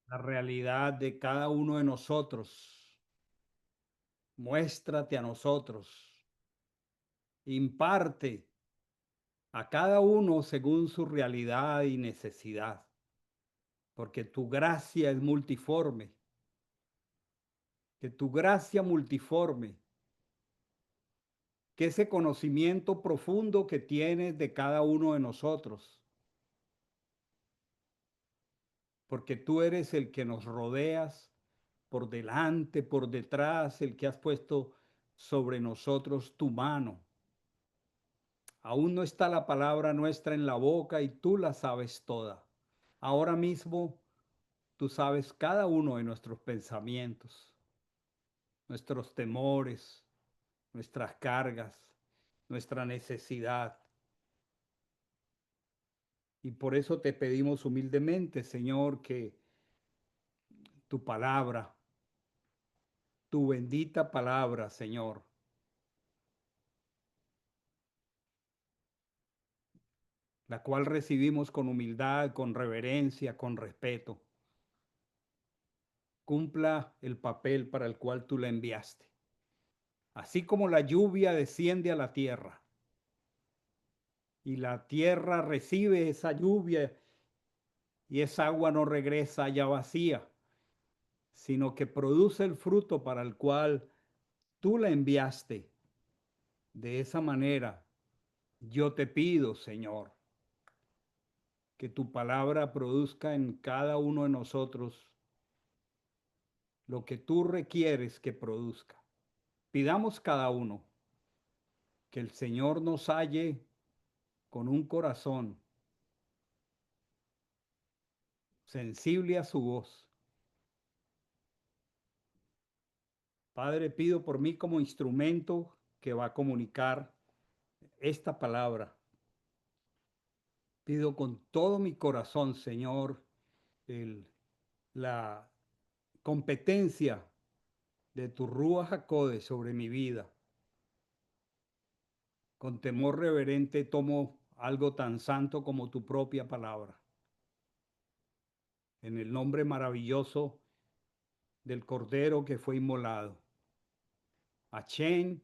la realidad de cada uno de nosotros. Muéstrate a nosotros. Imparte a cada uno según su realidad y necesidad, porque tu gracia es multiforme, que tu gracia multiforme, que ese conocimiento profundo que tienes de cada uno de nosotros, porque tú eres el que nos rodeas por delante, por detrás, el que has puesto sobre nosotros tu mano. Aún no está la palabra nuestra en la boca y tú la sabes toda. Ahora mismo tú sabes cada uno de nuestros pensamientos, nuestros temores, nuestras cargas, nuestra necesidad. Y por eso te pedimos humildemente, Señor, que tu palabra, tu bendita palabra, Señor, la cual recibimos con humildad, con reverencia, con respeto, cumpla el papel para el cual tú la enviaste. Así como la lluvia desciende a la tierra y la tierra recibe esa lluvia y esa agua no regresa allá vacía, sino que produce el fruto para el cual tú la enviaste. De esa manera, yo te pido, Señor, que tu palabra produzca en cada uno de nosotros lo que tú requieres que produzca. Pidamos cada uno que el Señor nos halle con un corazón sensible a su voz. Padre, pido por mí como instrumento que va a comunicar esta palabra. Pido con todo mi corazón, Señor, el, la competencia de tu Rúa Jacode sobre mi vida. Con temor reverente tomo algo tan santo como tu propia palabra. En el nombre maravilloso del Cordero que fue inmolado. Hashem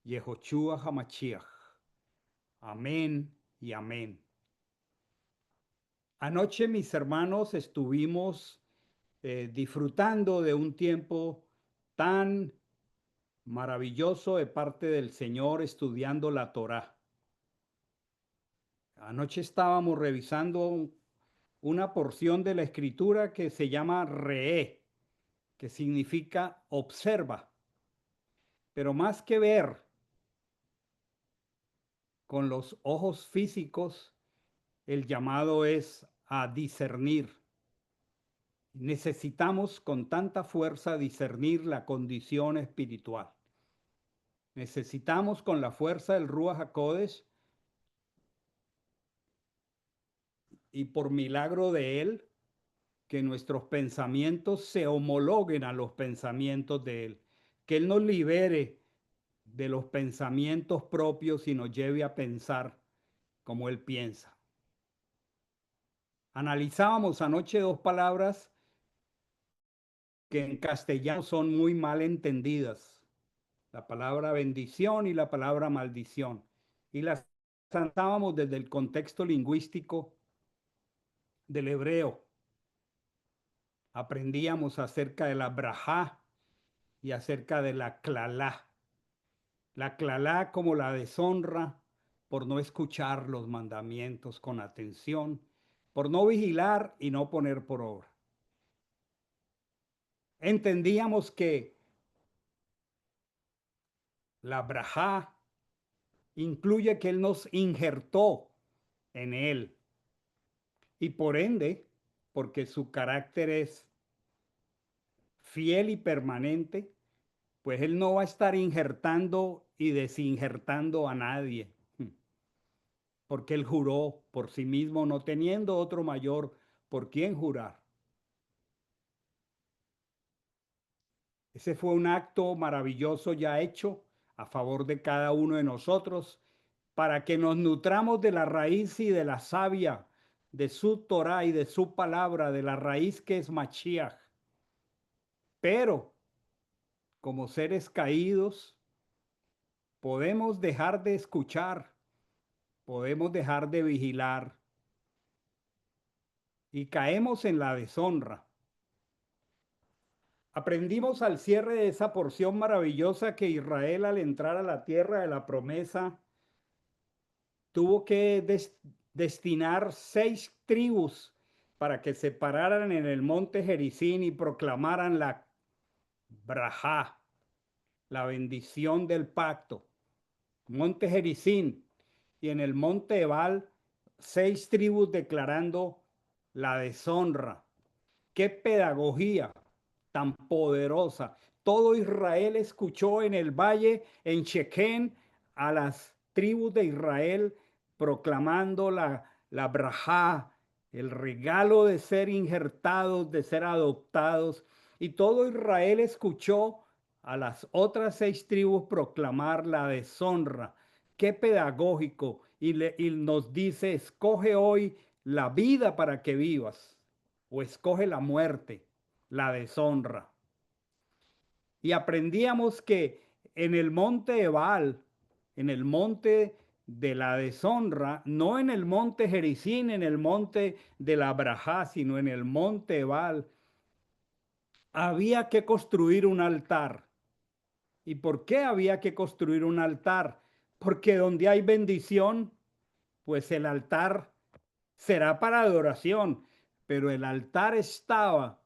Yehoshua Hamashiach. Amén y amén. Anoche, mis hermanos, estuvimos disfrutando de un tiempo tan maravilloso de parte del Señor estudiando la Torá. Anoche estábamos revisando una porción de la escritura que se llama Re'é, que significa observa, pero más que ver con los ojos físicos, el llamado es a discernir. Necesitamos con tanta fuerza discernir la condición espiritual. Necesitamos con la fuerza del Ruach HaKodesh y por milagro de él que nuestros pensamientos se homologuen a los pensamientos de él, que él nos libere de los pensamientos propios y nos lleve a pensar como él piensa. Analizábamos anoche dos palabras que en castellano son muy mal entendidas, la palabra bendición y la palabra maldición, y las tratábamos desde el contexto lingüístico del hebreo. Aprendíamos acerca de la brajá y acerca de la clalá. La clalá como la deshonra por no escuchar los mandamientos con atención, por no vigilar y no poner por obra. Entendíamos que la brajá incluye que Él nos injertó en Él y por ende, porque su carácter es fiel y permanente, pues Él no va a estar injertando y desinjertando a nadie, porque Él juró por sí mismo, no teniendo otro mayor por quien jurar. Ese fue un acto maravilloso ya hecho a favor de cada uno de nosotros para que nos nutramos de la raíz y de la savia de su Torah y de su palabra, de la raíz que es Mashiach. Pero como seres caídos, podemos dejar de escuchar, podemos dejar de vigilar y caemos en la deshonra. Aprendimos al cierre de esa porción maravillosa que Israel, al entrar a la tierra de la promesa, tuvo que destinar 6 tribus para que se pararan en el monte Gerizim y proclamaran la brajá, la bendición del pacto. Monte Gerizim, y en el monte Ebal 6 tribus declarando la deshonra. Qué pedagogía tan poderosa. Todo Israel escuchó en el valle, en Shequén, a las tribus de Israel proclamando la brajá, el regalo de ser injertados, de ser adoptados. Y todo Israel escuchó a las otras 6 tribus proclamar la deshonra. Qué pedagógico. Y nos dice, escoge hoy la vida para que vivas o escoge la muerte, la deshonra. Y aprendíamos que en el monte Ebal, en el monte de la deshonra, no en el monte Gerizim, en el monte de la brajá, sino en el monte Ebal, había que construir un altar. ¿Y por qué había que construir un altar? Porque donde hay bendición, pues el altar será para adoración, pero el altar estaba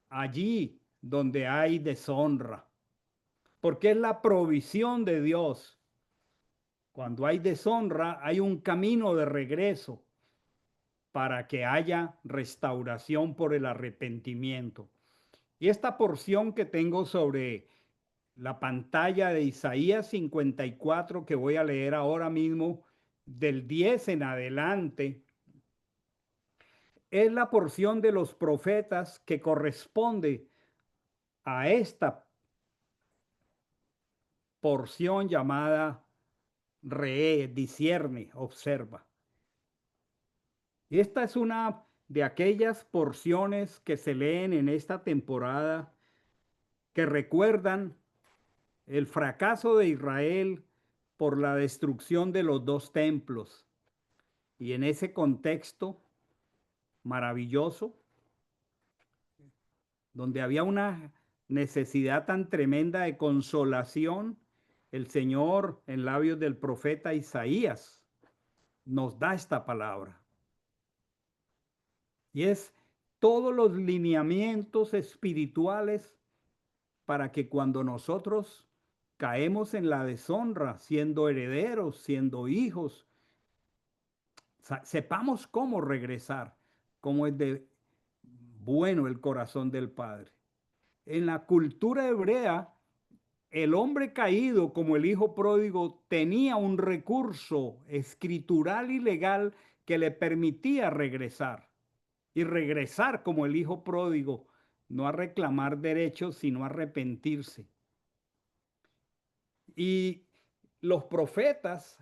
allí donde hay deshonra, porque es la provisión de Dios. Cuando hay deshonra, hay un camino de regreso para que haya restauración por el arrepentimiento. Y esta porción que tengo sobre la pantalla de Isaías 54, que voy a leer ahora mismo, del 10 en adelante, es la porción de los profetas que corresponde a esta porción llamada ree, discierne, observa. Y esta es una de aquellas porciones que se leen en esta temporada que recuerdan el fracaso de Israel por la destrucción de los 2 templos. Y en ese contexto maravilloso, donde había una necesidad tan tremenda de consolación, el Señor, en labios del profeta Isaías, nos da esta palabra. Y es todos los lineamientos espirituales para que cuando nosotros caemos en la deshonra, siendo herederos, siendo hijos, sepamos cómo regresar, cómo es de bueno el corazón del Padre. En la cultura hebrea, el hombre caído como el hijo pródigo tenía un recurso escritural y legal que le permitía regresar. Y regresar como el hijo pródigo, no a reclamar derechos, sino a arrepentirse. Y los profetas,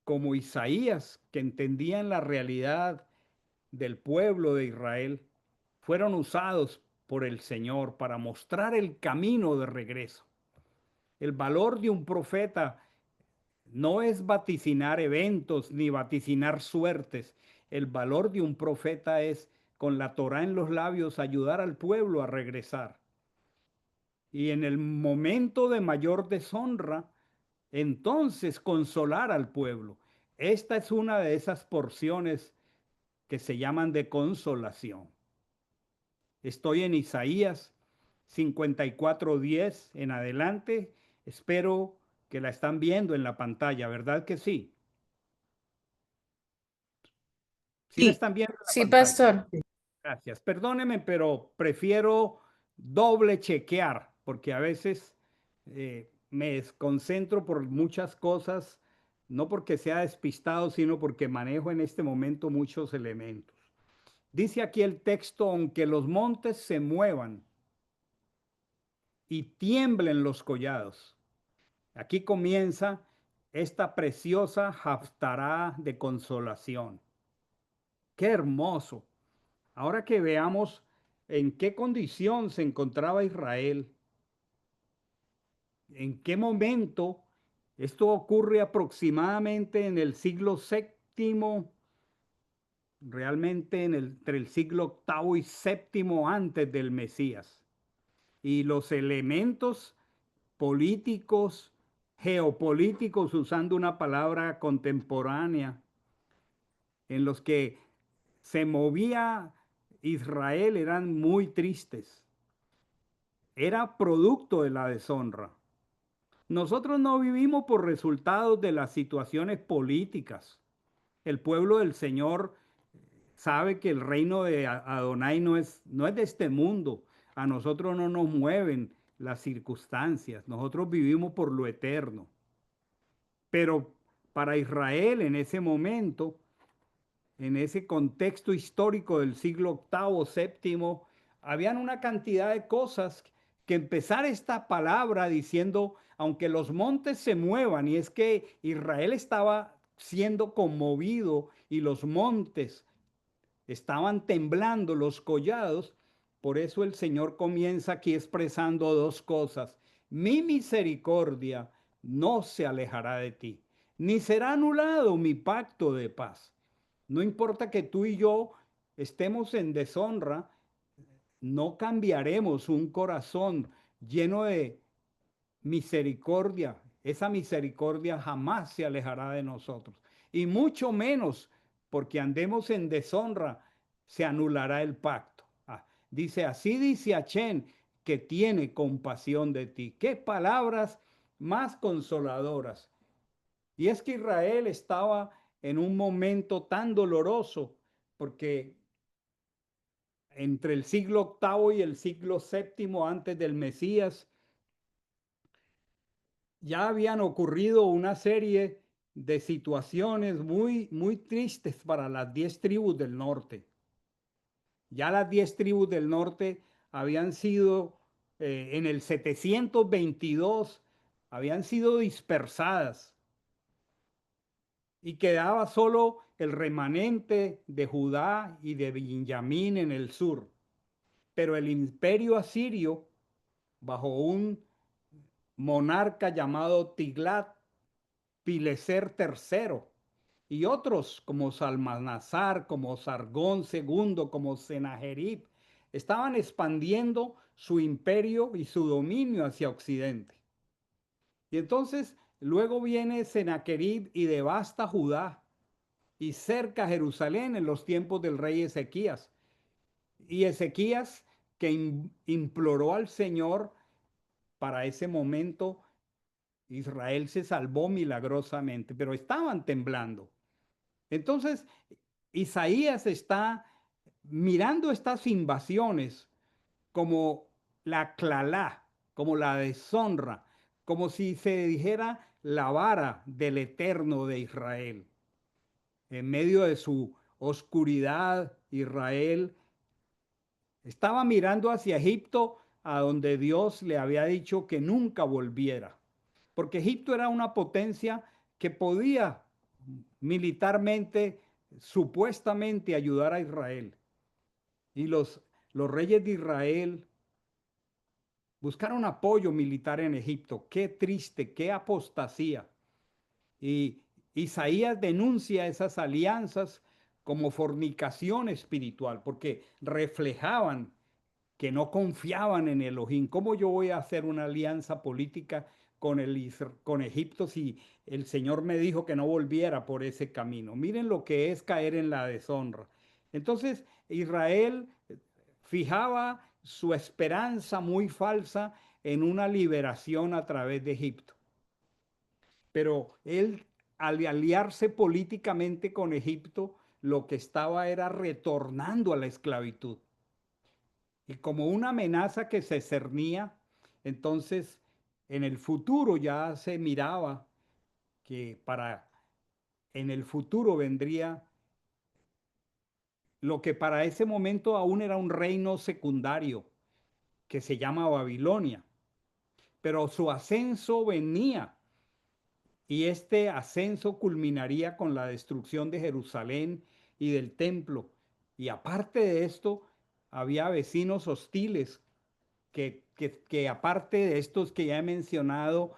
como Isaías, que entendían la realidad del pueblo de Israel, fueron usados por el Señor para mostrar el camino de regreso. El valor de un profeta no es vaticinar eventos ni vaticinar suertes. El valor de un profeta es, con la Torá en los labios, ayudar al pueblo a regresar. Y en el momento de mayor deshonra, entonces consolar al pueblo. Esta es una de esas porciones que se llaman de consolación. Estoy en Isaías 54:10 en adelante. Espero que la están viendo en la pantalla, ¿verdad que sí? ¿Sí la Sí, están viendo en la sí, pantalla? pastor. Gracias. Perdóneme, pero prefiero doble chequear porque a veces me desconcentro por muchas cosas, no porque sea despistado, sino porque manejo en este momento muchos elementos. Dice aquí el texto, aunque los montes se muevan y tiemblen los collados. Aquí comienza esta preciosa haftará de consolación. Qué hermoso. Ahora que veamos en qué condición se encontraba Israel, en qué momento, esto ocurre aproximadamente en el siglo séptimo, realmente entre el siglo octavo y séptimo antes del Mesías. Y los elementos políticos, geopolíticos, usando una palabra contemporánea, en los que se movía Israel eran muy tristes. Era producto de la deshonra. Nosotros no vivimos por resultados de las situaciones políticas. El pueblo del Señor sabe que el reino de Adonai no es de este mundo. A nosotros no nos mueven las circunstancias. Nosotros vivimos por lo eterno. Pero para Israel en ese momento, en ese contexto histórico del siglo octavo, séptimo, habían una cantidad de cosas que empezar esta palabra diciendo, aunque los montes se muevan, y es que Israel estaba siendo conmovido y los montes estaban temblando, los collados. Por eso el Señor comienza aquí expresando dos cosas. Mi misericordia no se alejará de ti, ni será anulado mi pacto de paz. No importa que tú y yo estemos en deshonra, no cambiaremos un corazón lleno de misericordia. Esa misericordia jamás se alejará de nosotros. Y mucho menos porque andemos en deshonra, se anulará el pacto. Dice, así dice Achén, que tiene compasión de ti. Qué palabras más consoladoras. Y es que Israel estaba en un momento tan doloroso porque entre el siglo octavo y el siglo séptimo antes del Mesías ya habían ocurrido una serie de situaciones muy tristes para las 10 tribus del norte. Ya las 10 tribus del norte habían sido, en el 722, habían sido dispersadas y quedaba solo el remanente de Judá y de Benjamín en el sur. Pero el imperio asirio, bajo un monarca llamado Tiglat-Pileser III, y otros como Salmanasar, como Sargón II, como Senajerib, estaban expandiendo su imperio y su dominio hacia Occidente. Y entonces luego viene Senaquerib y devasta Judá y cerca Jerusalén en los tiempos del rey Ezequías. Y Ezequías que imploró al Señor para ese momento, Israel se salvó milagrosamente, pero estaban temblando. Entonces, Isaías está mirando estas invasiones como la clalá, como la deshonra, como si se dijera la vara del Eterno de Israel. En medio de su oscuridad, Israel estaba mirando hacia Egipto, a donde Dios le había dicho que nunca volviera, porque Egipto era una potencia que podía militarmente, supuestamente, ayudar a Israel. Y los reyes de Israel buscaron apoyo militar en Egipto. Qué triste, qué apostasía. Y Isaías denuncia esas alianzas como fornicación espiritual, porque reflejaban que no confiaban en Elohim. ¿Cómo yo voy a hacer una alianza política con Egipto si el Señor me dijo que no volviera por ese camino? Miren lo que es caer en la deshonra. Entonces, Israel fijaba su esperanza muy falsa en una liberación a través de Egipto. Pero él, al aliarse políticamente con Egipto, lo que estaba era retornando a la esclavitud. Y como una amenaza que se cernía, entonces en el futuro ya se miraba que en el futuro vendría lo que para ese momento aún era un reino secundario que se llama Babilonia, pero su ascenso venía y este ascenso culminaría con la destrucción de Jerusalén y del templo Y aparte de esto, había vecinos hostiles que aparte de estos que ya he mencionado,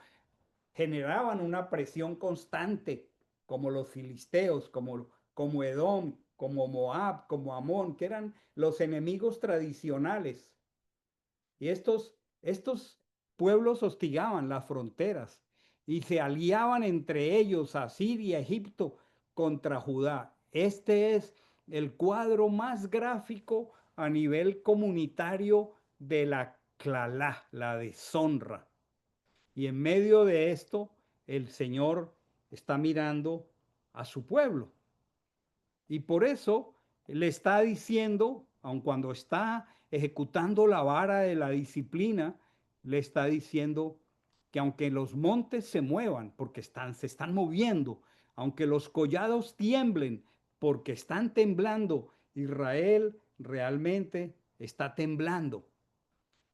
generaban una presión constante, como los filisteos, como Edom, como Moab, como Amón, que eran los enemigos tradicionales. Y estos pueblos hostigaban las fronteras y se aliaban entre ellos, Asiria, Egipto, contra Judá. Este es el cuadro más gráfico a nivel comunitario de la clalá, la deshonra. Y en medio de esto, el Señor está mirando a su pueblo. Y por eso le está diciendo, aun cuando está ejecutando la vara de la disciplina, le está diciendo que aunque los montes se muevan, porque se están moviendo, aunque los collados tiemblen, porque están temblando, Israel realmente está temblando.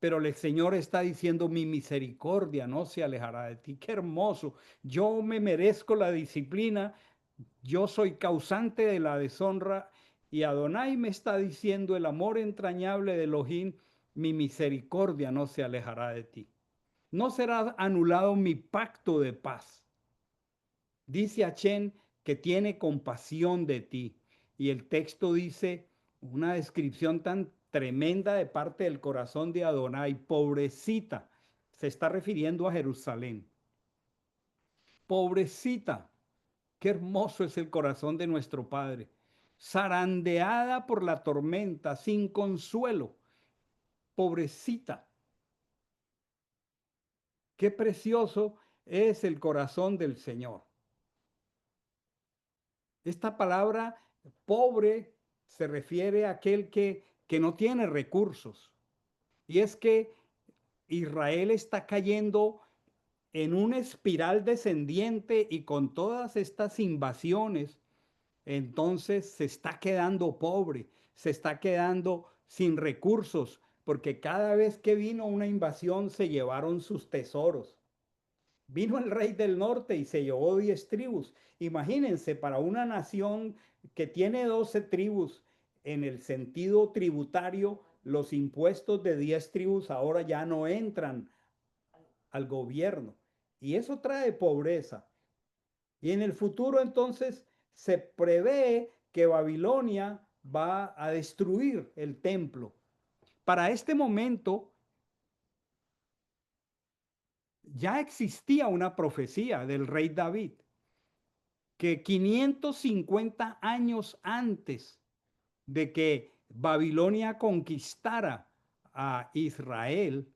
Pero el Señor está diciendo, mi misericordia no se alejará de ti. Qué hermoso. Yo me merezco la disciplina, yo soy causante de la deshonra. Y Adonai me está diciendo, el amor entrañable de Elohim, mi misericordia no se alejará de ti. No será anulado mi pacto de paz. Dice Achén que tiene compasión de ti. Y el texto dice una descripción tan tremenda de parte del corazón de Adonai. Pobrecita, se está refiriendo a Jerusalén. Pobrecita, qué hermoso es el corazón de nuestro Padre. Zarandeada por la tormenta, sin consuelo. Pobrecita, qué precioso es el corazón del Señor. Esta palabra pobre se refiere a aquel que no tiene recursos. Y es que Israel está cayendo en una espiral descendiente y con todas estas invasiones, entonces se está quedando pobre, se está quedando sin recursos, porque cada vez que vino una invasión se llevaron sus tesoros. Vino el rey del norte y se llevó 10 tribus. Imagínense, para una nación que tiene 12 tribus, en el sentido tributario, los impuestos de 10 tribus ahora ya no entran al gobierno. Y eso trae pobreza. Y en el futuro entonces se prevé que Babilonia va a destruir el templo. Para este momento ya existía una profecía del rey David que 550 años antes de que Babilonia conquistara a Israel,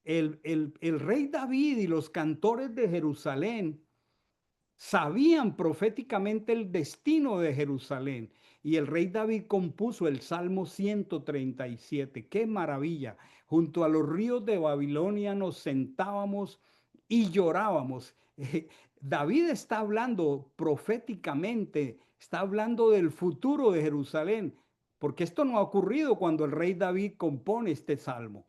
el rey David y los cantores de Jerusalén sabían proféticamente el destino de Jerusalén. Y el rey David compuso el Salmo 137. ¡Qué maravilla! Junto a los ríos de Babilonia nos sentábamos y llorábamos. David está hablando proféticamente, está hablando del futuro de Jerusalén, porque esto no ha ocurrido cuando el rey David compone este salmo.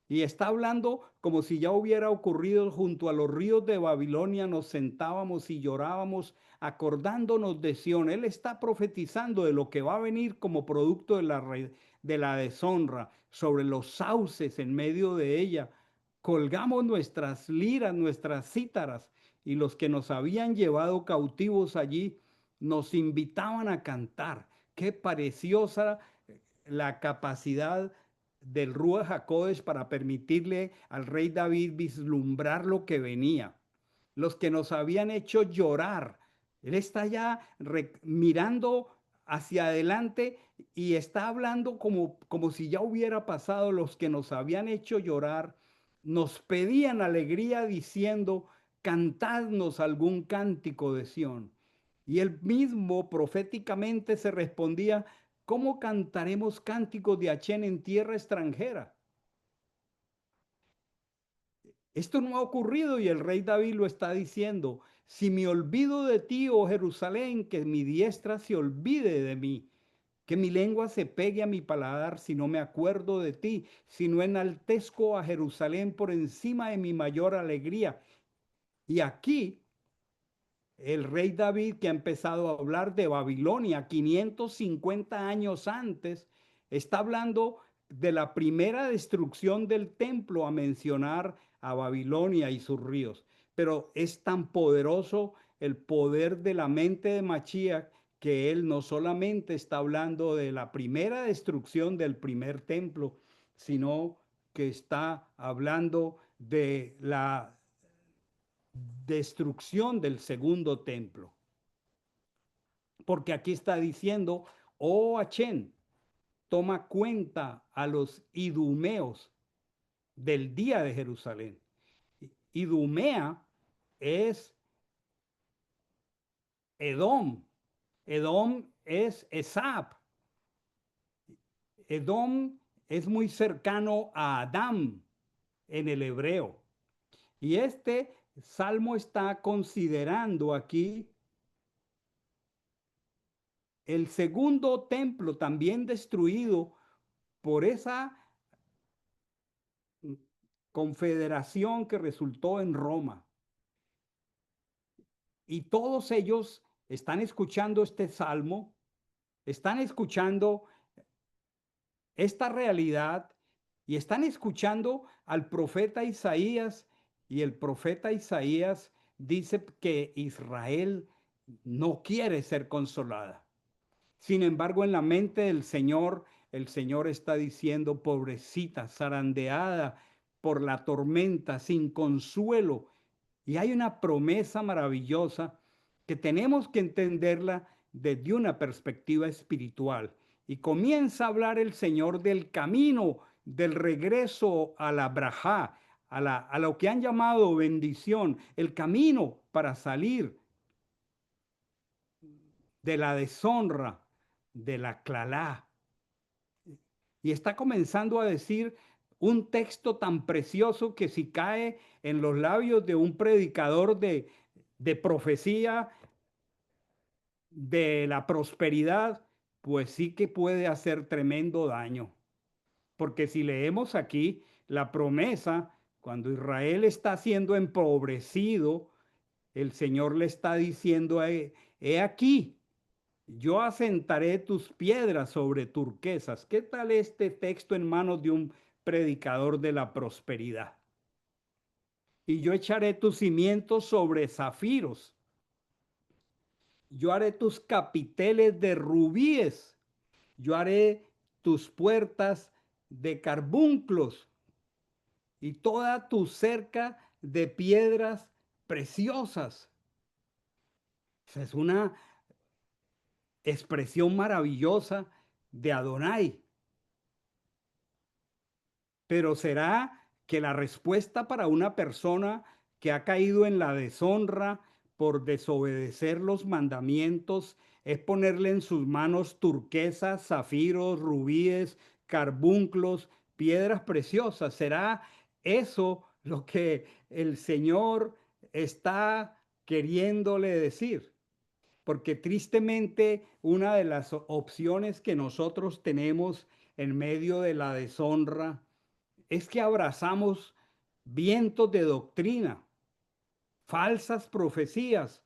Y está hablando como si ya hubiera ocurrido junto a los ríos de Babilonia, nos sentábamos y llorábamos acordándonos de Sión. Él está profetizando de lo que va a venir como producto de la deshonra sobre los sauces en medio de ella. Colgamos nuestras liras, nuestras cítaras, y los que nos habían llevado cautivos allí nos invitaban a cantar. Qué preciosa la capacidad del Ruach HaKodesh para permitirle al rey David vislumbrar lo que venía. Los que nos habían hecho llorar. Él está ya mirando hacia adelante y está hablando como si ya hubiera pasado. Los que nos habían hecho llorar nos pedían alegría diciendo, cantadnos algún cántico de Sión. Y él mismo proféticamente se respondía, ¿cómo cantaremos cánticos de Achén en tierra extranjera? Esto no ha ocurrido y el rey David lo está diciendo. Si me olvido de ti, oh Jerusalén, que mi diestra se olvide de mí, que mi lengua se pegue a mi paladar si no me acuerdo de ti, si no enaltezco a Jerusalén por encima de mi mayor alegría. Y aquí el rey David, que ha empezado a hablar de Babilonia 550 años antes, está hablando de la primera destrucción del templo, a mencionar a Babilonia y sus ríos. Pero es tan poderoso el poder de la mente de Mashiach que él no solamente está hablando de la primera destrucción del primer templo, sino que está hablando de la destrucción del segundo templo. Porque aquí está diciendo, oh Achén, toma cuenta a los idumeos del día de Jerusalén. Idumea es Edom. Edom es Esab. Edom es muy cercano a Adán en el hebreo. Y este salmo está considerando aquí el segundo templo también destruido por esa confederación que resultó en Roma. Y todos ellos están escuchando este salmo, están escuchando esta realidad y están escuchando al profeta Isaías. Y el profeta Isaías dice que Israel no quiere ser consolada. Sin embargo, en la mente del Señor, el Señor está diciendo, pobrecita, zarandeada por la tormenta, sin consuelo. Y hay una promesa maravillosa que tenemos que entenderla desde una perspectiva espiritual. Y comienza a hablar el Señor del camino, del regreso a la brajá, a lo que han llamado bendición, el camino para salir de la deshonra, de la clalá. Y está comenzando a decir un texto tan precioso que si cae en los labios de un predicador de profecía de la prosperidad, pues sí que puede hacer tremendo daño. Porque si leemos aquí la promesa, cuando Israel está siendo empobrecido, el Señor le está diciendo, he aquí, yo asentaré tus piedras sobre turquesas. ¿Qué tal este texto en manos de un predicador de la prosperidad? Y yo echaré tus cimientos sobre zafiros. Yo haré tus capiteles de rubíes. Yo haré tus puertas de carbunclos y toda tu cerca de piedras preciosas. Esa es una expresión maravillosa de Adonai. Pero será que la respuesta para una persona que ha caído en la deshonra por desobedecer los mandamientos es ponerle en sus manos turquesas, zafiros, rubíes, carbunclos, piedras preciosas. ¿Será eso lo que el Señor está queriéndole decir? Porque tristemente una de las opciones que nosotros tenemos en medio de la deshonra es que abrazamos vientos de doctrina, falsas profecías,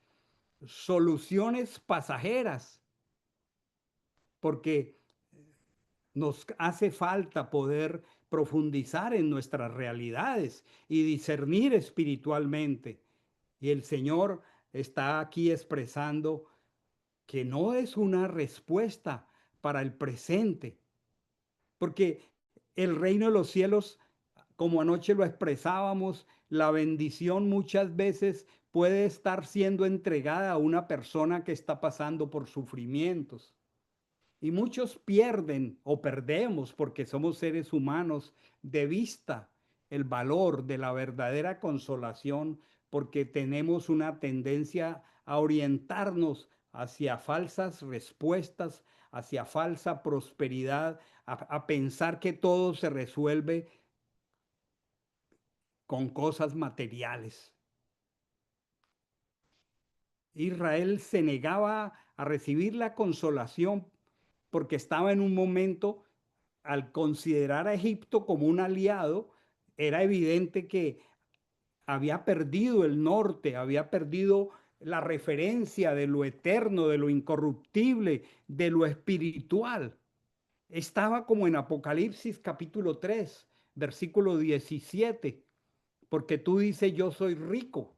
soluciones pasajeras, porque nos hace falta poder profundizar en nuestras realidades y discernir espiritualmente. Y el Señor está aquí expresando que no es una respuesta para el presente, porque el reino de los cielos, como anoche lo expresábamos, la bendición muchas veces puede estar siendo entregada a una persona que está pasando por sufrimientos. Y muchos pierden o perdemos, porque somos seres humanos, de vista el valor de la verdadera consolación, porque tenemos una tendencia a orientarnos hacia falsas respuestas, hacia falsa prosperidad, a pensar que todo se resuelve con cosas materiales. Israel se negaba a recibir la consolación porque estaba en un momento, al considerar a Egipto como un aliado, era evidente que había perdido el norte, había perdido la referencia de lo eterno, de lo incorruptible, de lo espiritual. Estaba como en Apocalipsis capítulo 3, versículo 17, porque tú dices, yo soy rico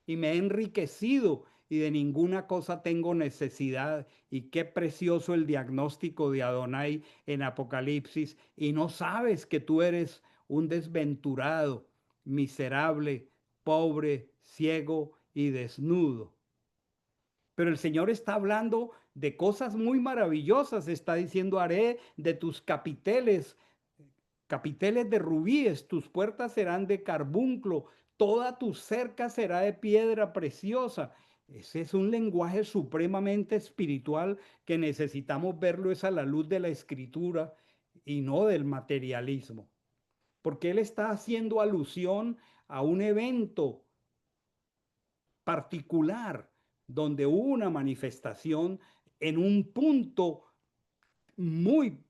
y me he enriquecido y de ninguna cosa tengo necesidad. Y qué precioso el diagnóstico de Adonai en Apocalipsis. Y no sabes que tú eres un desventurado, miserable, pobre, ciego y desnudo. Pero el Señor está hablando de cosas muy maravillosas. Está diciendo, haré de tus capiteles, capiteles de rubíes, tus puertas serán de carbunclo, toda tu cerca será de piedra preciosa. Ese es un lenguaje supremamente espiritual que necesitamos verlo es a la luz de la escritura y no del materialismo. Porque él está haciendo alusión a un evento particular donde hubo una manifestación en un punto muy,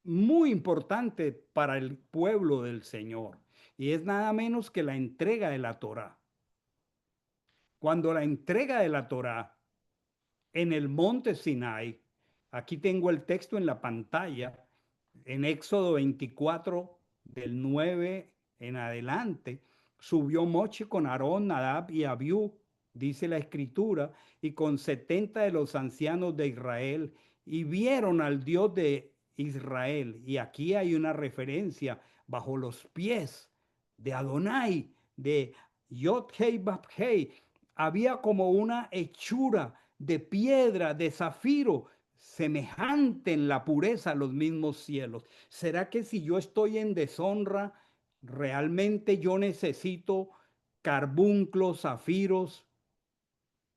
muy importante para el pueblo del Señor. Y es nada menos que la entrega de la Torá. Cuando la entrega de la Torá en el monte Sinai, aquí tengo el texto en la pantalla, en Éxodo 24, del 9 en adelante, subió Moche con Aarón, Nadab y Abiú, dice la escritura, y con 70 de los ancianos de Israel, y vieron al Dios de Israel. Y aquí hay una referencia bajo los pies de Adonai, de Yod-Hei Bab-Hei. Había como una hechura de piedra, de zafiro, semejante en la pureza a los mismos cielos. ¿Será que si yo estoy en deshonra, realmente yo necesito carbunclos, zafiros,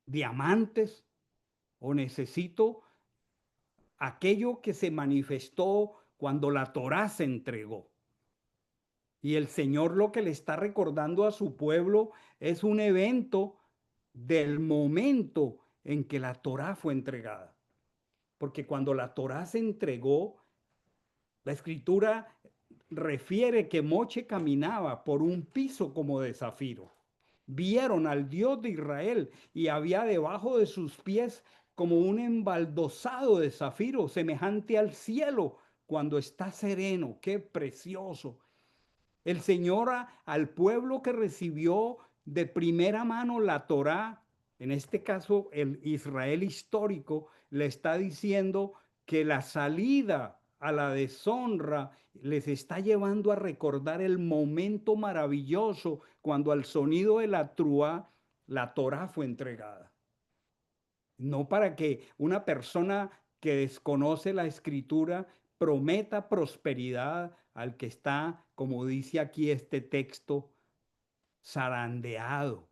diamantes? ¿O necesito aquello que se manifestó cuando la Torá se entregó? Y el Señor lo que le está recordando a su pueblo es un evento del momento en que la Torá fue entregada. Porque cuando la Torá se entregó, la escritura refiere que Moche caminaba por un piso como de zafiro. Vieron al Dios de Israel y había debajo de sus pies como un embaldosado de zafiro, semejante al cielo cuando está sereno. Qué precioso. El Señor al pueblo que recibió de primera mano la Torá, en este caso el Israel histórico, le está diciendo que la salida a la deshonra les está llevando a recordar el momento maravilloso cuando al sonido de la trúa la Torá fue entregada. No para que una persona que desconoce la escritura prometa prosperidad al que está, como dice aquí este texto, zarandeado.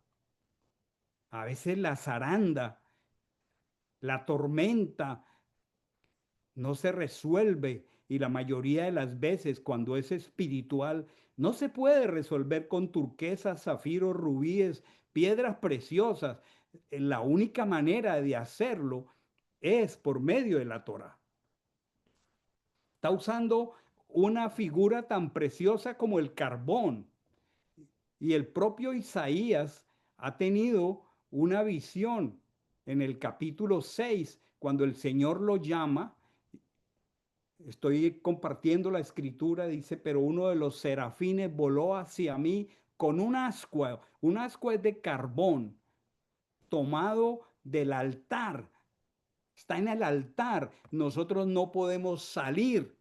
A veces la zaranda, la tormenta no se resuelve y la mayoría de las veces cuando es espiritual no se puede resolver con turquesas, zafiros, rubíes, piedras preciosas. La única manera de hacerlo es por medio de la Torá. Está usando una figura tan preciosa como el carbón. Y el propio Isaías ha tenido una visión en el capítulo 6, cuando el Señor lo llama. Estoy compartiendo la escritura, dice, pero uno de los serafines voló hacia mí con un ascua. Un ascua es de carbón tomado del altar. Está en el altar. Nosotros no podemos salir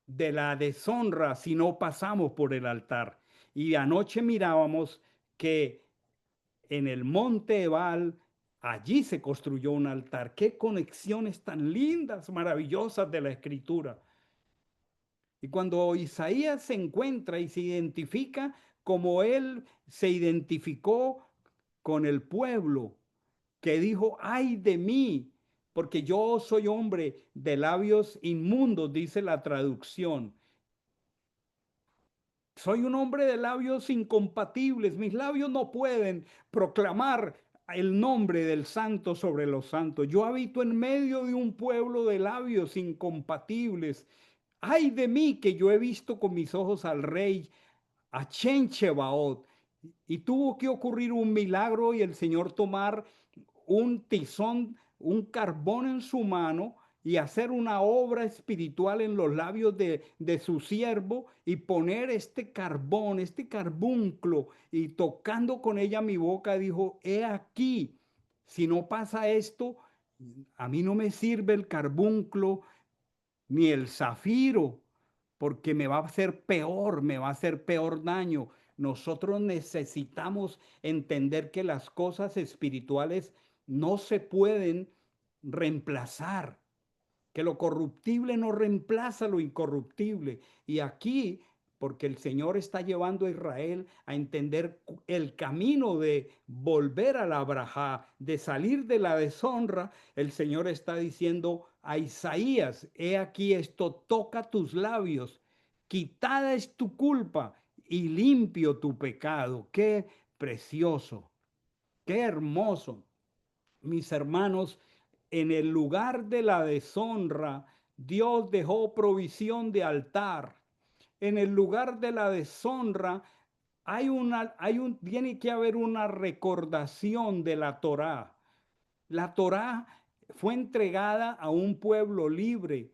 de la deshonra si no pasamos por el altar. Y anoche mirábamos que en el monte Ebal, allí se construyó un altar. Qué conexiones tan lindas, maravillosas de la escritura. Y cuando Isaías se encuentra y se identifica como él se identificó con el pueblo, que dijo, ay de mí, porque yo soy hombre de labios inmundos, dice la traducción. Soy un hombre de labios incompatibles. Mis labios no pueden proclamar el nombre del santo sobre los santos. Yo habito en medio de un pueblo de labios incompatibles. Ay de mí que yo he visto con mis ojos al rey, a Chenchebaot, Y tuvo que ocurrir un milagro y el Señor tomar un tizón, un carbón en su mano y hacer una obra espiritual en los labios de su siervo y poner este carbón, este carbunclo, y tocando con ella mi boca, dijo, he aquí, si no pasa esto, a mí no me sirve el carbunclo ni el zafiro, porque me va a hacer peor, me va a hacer peor daño. Nosotros necesitamos entender que las cosas espirituales no se pueden reemplazar, que lo corruptible no reemplaza lo incorruptible. Y aquí, porque el Señor está llevando a Israel a entender el camino de volver a la braja, de salir de la deshonra, el Señor está diciendo a Isaías, he aquí esto toca tus labios, quitada es tu culpa y limpio tu pecado. Qué precioso, qué hermoso, mis hermanos. En el lugar de la deshonra, Dios dejó provisión de altar. En el lugar de la deshonra, tiene que haber una recordación de la Torá. La Torá fue entregada a un pueblo libre.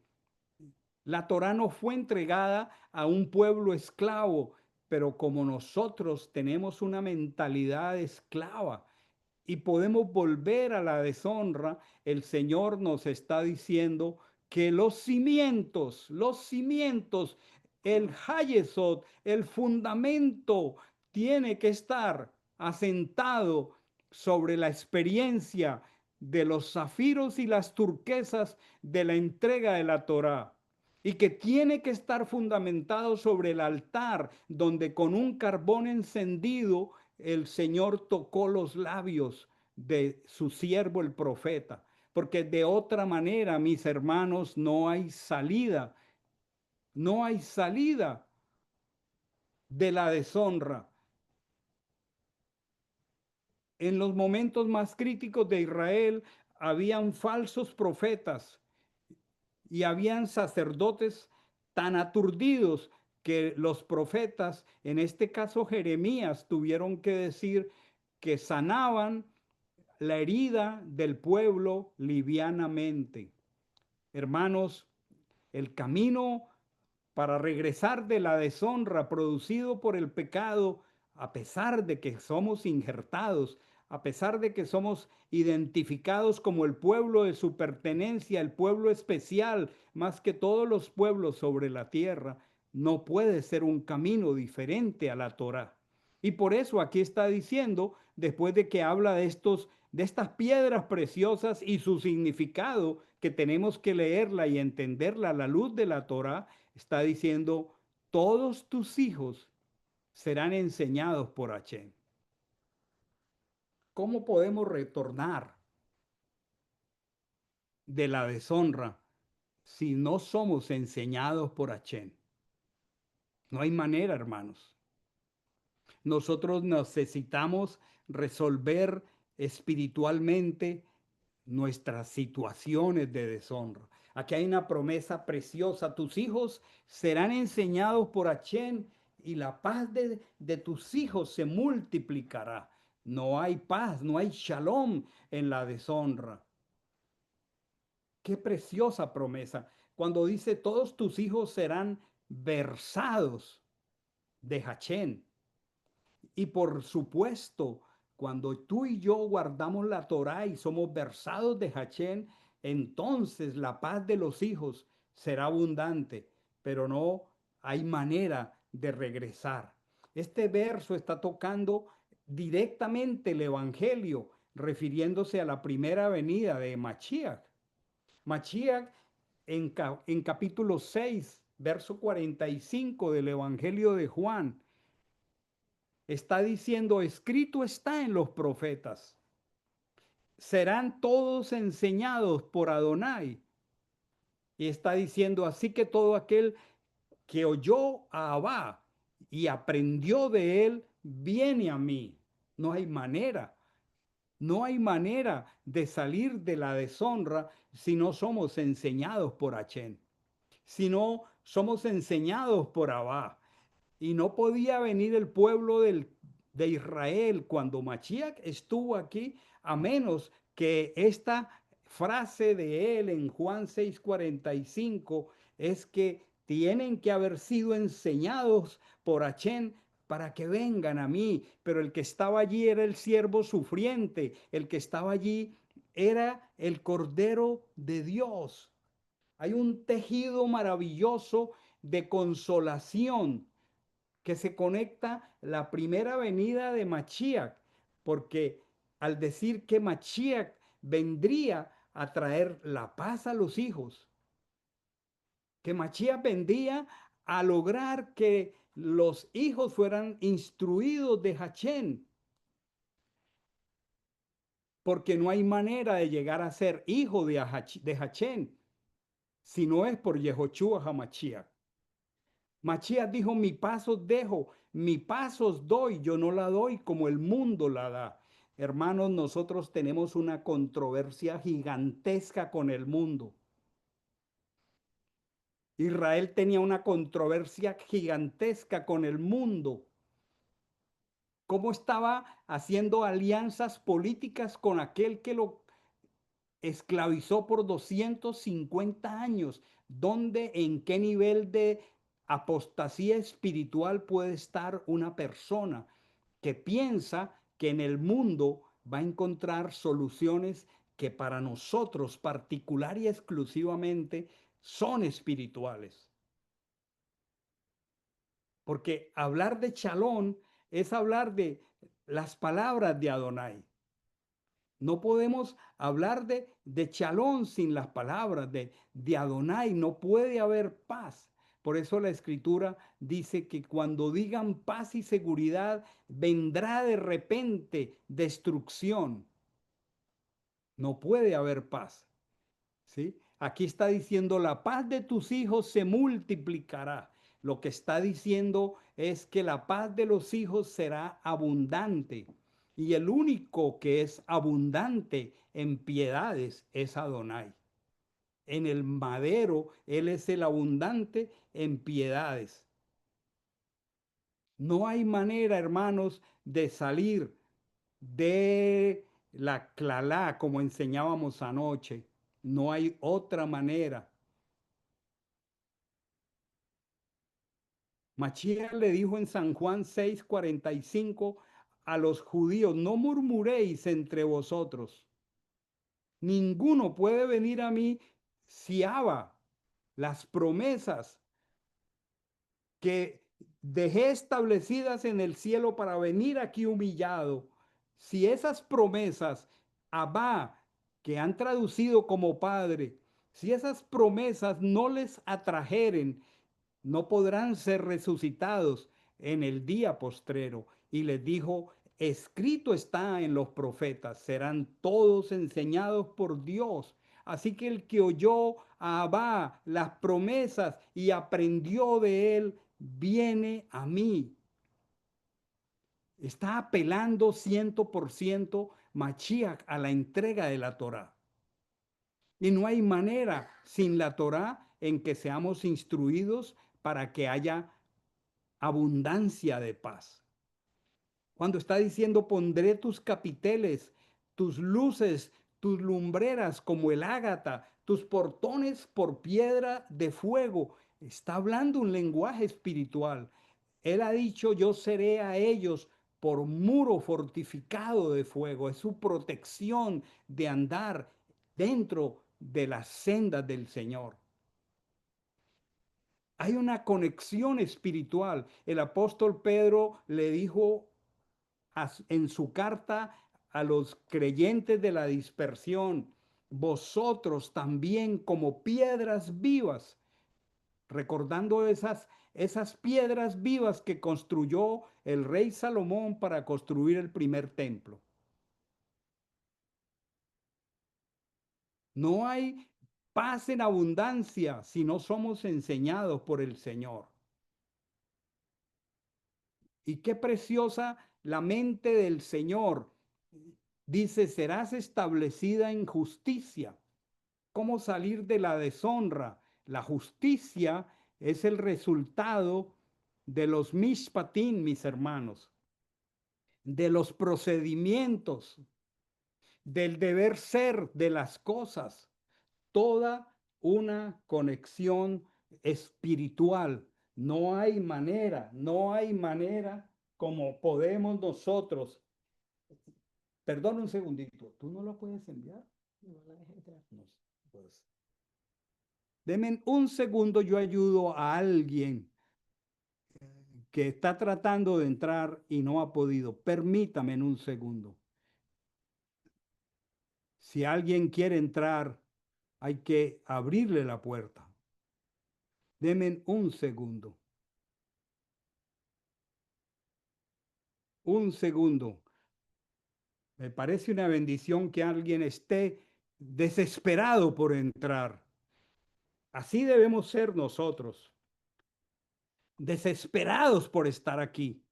La Torá no fue entregada a un pueblo esclavo, pero como nosotros tenemos una mentalidad esclava, y podemos volver a la deshonra, el Señor nos está diciendo que los cimientos, el Hayesod, el fundamento, tiene que estar asentado sobre la experiencia de los zafiros y las turquesas de la entrega de la Torá. Y que tiene que estar fundamentado sobre el altar, donde con un carbón encendido el Señor tocó los labios de su siervo el profeta, porque de otra manera, mis hermanos, no hay salida, no hay salida de la deshonra. En los momentos más críticos de Israel habían falsos profetas y habían sacerdotes tan aturdidos que los profetas, en este caso Jeremías, tuvieron que decir que sanaban la herida del pueblo livianamente. Hermanos, el camino para regresar de la deshonra producido por el pecado, a pesar de que somos injertados, a pesar de que somos identificados como el pueblo de su pertenencia, el pueblo especial, más que todos los pueblos sobre la tierra, no puede ser un camino diferente a la Torá. Y por eso aquí está diciendo, después de que habla de estas piedras preciosas y su significado, que tenemos que leerla y entenderla a la luz de la Torá, está diciendo, todos tus hijos serán enseñados por Hashem. ¿Cómo podemos retornar de la deshonra si no somos enseñados por Hashem? No hay manera, hermanos. Nosotros necesitamos resolver espiritualmente nuestras situaciones de deshonra. Aquí hay una promesa preciosa. Tus hijos serán enseñados por Hashem y la paz de tus hijos se multiplicará. No hay paz, no hay shalom en la deshonra. Qué preciosa promesa. Cuando dice todos tus hijos serán versados de Hashem. Y por supuesto, cuando tú y yo guardamos la Torá y somos versados de Hashem, entonces la paz de los hijos será abundante, pero no hay manera de regresar. Este verso está tocando directamente el Evangelio, refiriéndose a la primera venida de Mashiach. Mashiach en capítulo 6, verso 45 del Evangelio de Juan, está diciendo, escrito está en los profetas, serán todos enseñados por Adonai. Y está diciendo, así que todo aquel que oyó a Abba y aprendió de él, viene a mí. No hay manera, no hay manera de salir de la deshonra si no somos enseñados por Hashem, si no somos enseñados por Abba. Y no podía venir el pueblo de Israel cuando Mashiach estuvo aquí, a menos que esta frase de él en Juan 6:45 es que tienen que haber sido enseñados por Hachén para que vengan a mí, pero el que estaba allí era el siervo sufriente, el que estaba allí era el Cordero de Dios. Hay un tejido maravilloso de consolación que se conecta la primera venida de Mashiach, porque al decir que Mashiach vendría a traer la paz a los hijos, que Mashiach vendría a lograr que los hijos fueran instruidos de Hachén, porque no hay manera de llegar a ser hijo de Hachén si no es por Yehoshua HaMashiach. Mashiach dijo, mi paz os dejo, mi paz os doy, yo no la doy como el mundo la da. Hermanos, nosotros tenemos una controversia gigantesca con el mundo. Israel tenía una controversia gigantesca con el mundo. ¿Cómo estaba haciendo alianzas políticas con aquel que lo esclavizó por 250 años? ¿Dónde, en qué nivel de apostasía espiritual puede estar una persona que piensa que en el mundo va a encontrar soluciones que para nosotros particular y exclusivamente son espirituales? Porque hablar de Chalón es hablar de las palabras de Adonai. No podemos hablar de Chalón sin las palabras de Adonai. No puede haber paz. Por eso la escritura dice que cuando digan paz y seguridad, vendrá de repente destrucción. No puede haber paz. ¿Sí? Aquí está diciendo, la paz de tus hijos se multiplicará. Lo que está diciendo es que la paz de los hijos será abundante. Y el único que es abundante en piedades es Adonai. En el madero, Él es el abundante en piedades. No hay manera, hermanos, de salir de la clalá como enseñábamos anoche. No hay otra manera. Mashiach le dijo en San Juan 6:45 a los judíos, no murmuréis entre vosotros. Ninguno puede venir a mí si Abba, las promesas que dejé establecidas en el cielo para venir aquí humillado, si esas promesas, Abba, que han traducido como Padre, si esas promesas no les atrajeren, no podrán ser resucitados en el día postrero. Y les dijo, escrito está en los profetas, serán todos enseñados por Dios. Así que el que oyó a Abba las promesas y aprendió de él, viene a mí. Está apelando 100% Mashiach a la entrega de la Torá. Y no hay manera sin la Torá en que seamos instruidos para que haya abundancia de paz. Cuando está diciendo, pondré tus capiteles, tus luces, tus lumbreras como el ágata, tus portones por piedra de fuego, está hablando un lenguaje espiritual. Él ha dicho, yo seré a ellos por muro fortificado de fuego. Es su protección de andar dentro de las sendas del Señor. Hay una conexión espiritual. El apóstol Pedro le dijo en su carta a los creyentes de la dispersión, vosotros también como piedras vivas, recordando esas piedras vivas que construyó el rey Salomón para construir el primer templo. No hay paz en abundancia si no somos enseñados por el Señor. Y qué preciosa la mente del Señor. Dice, serás establecida en justicia. ¿Cómo salir de la deshonra? La justicia es el resultado de los mishpatim, mis hermanos. de los procedimientos, del deber ser de las cosas, toda una conexión espiritual. No hay manera como podemos nosotros. Perdón un segundito, ¿tú no lo puedes enviar? No, no, pues. Deme un segundo, yo ayudo a alguien que está tratando de entrar y no ha podido. Permítame en un segundo. Si alguien quiere entrar, hay que abrirle la puerta. Deme un segundo. Un segundo. Me parece una bendición que alguien esté desesperado por entrar. Así debemos ser nosotros, desesperados por estar aquí.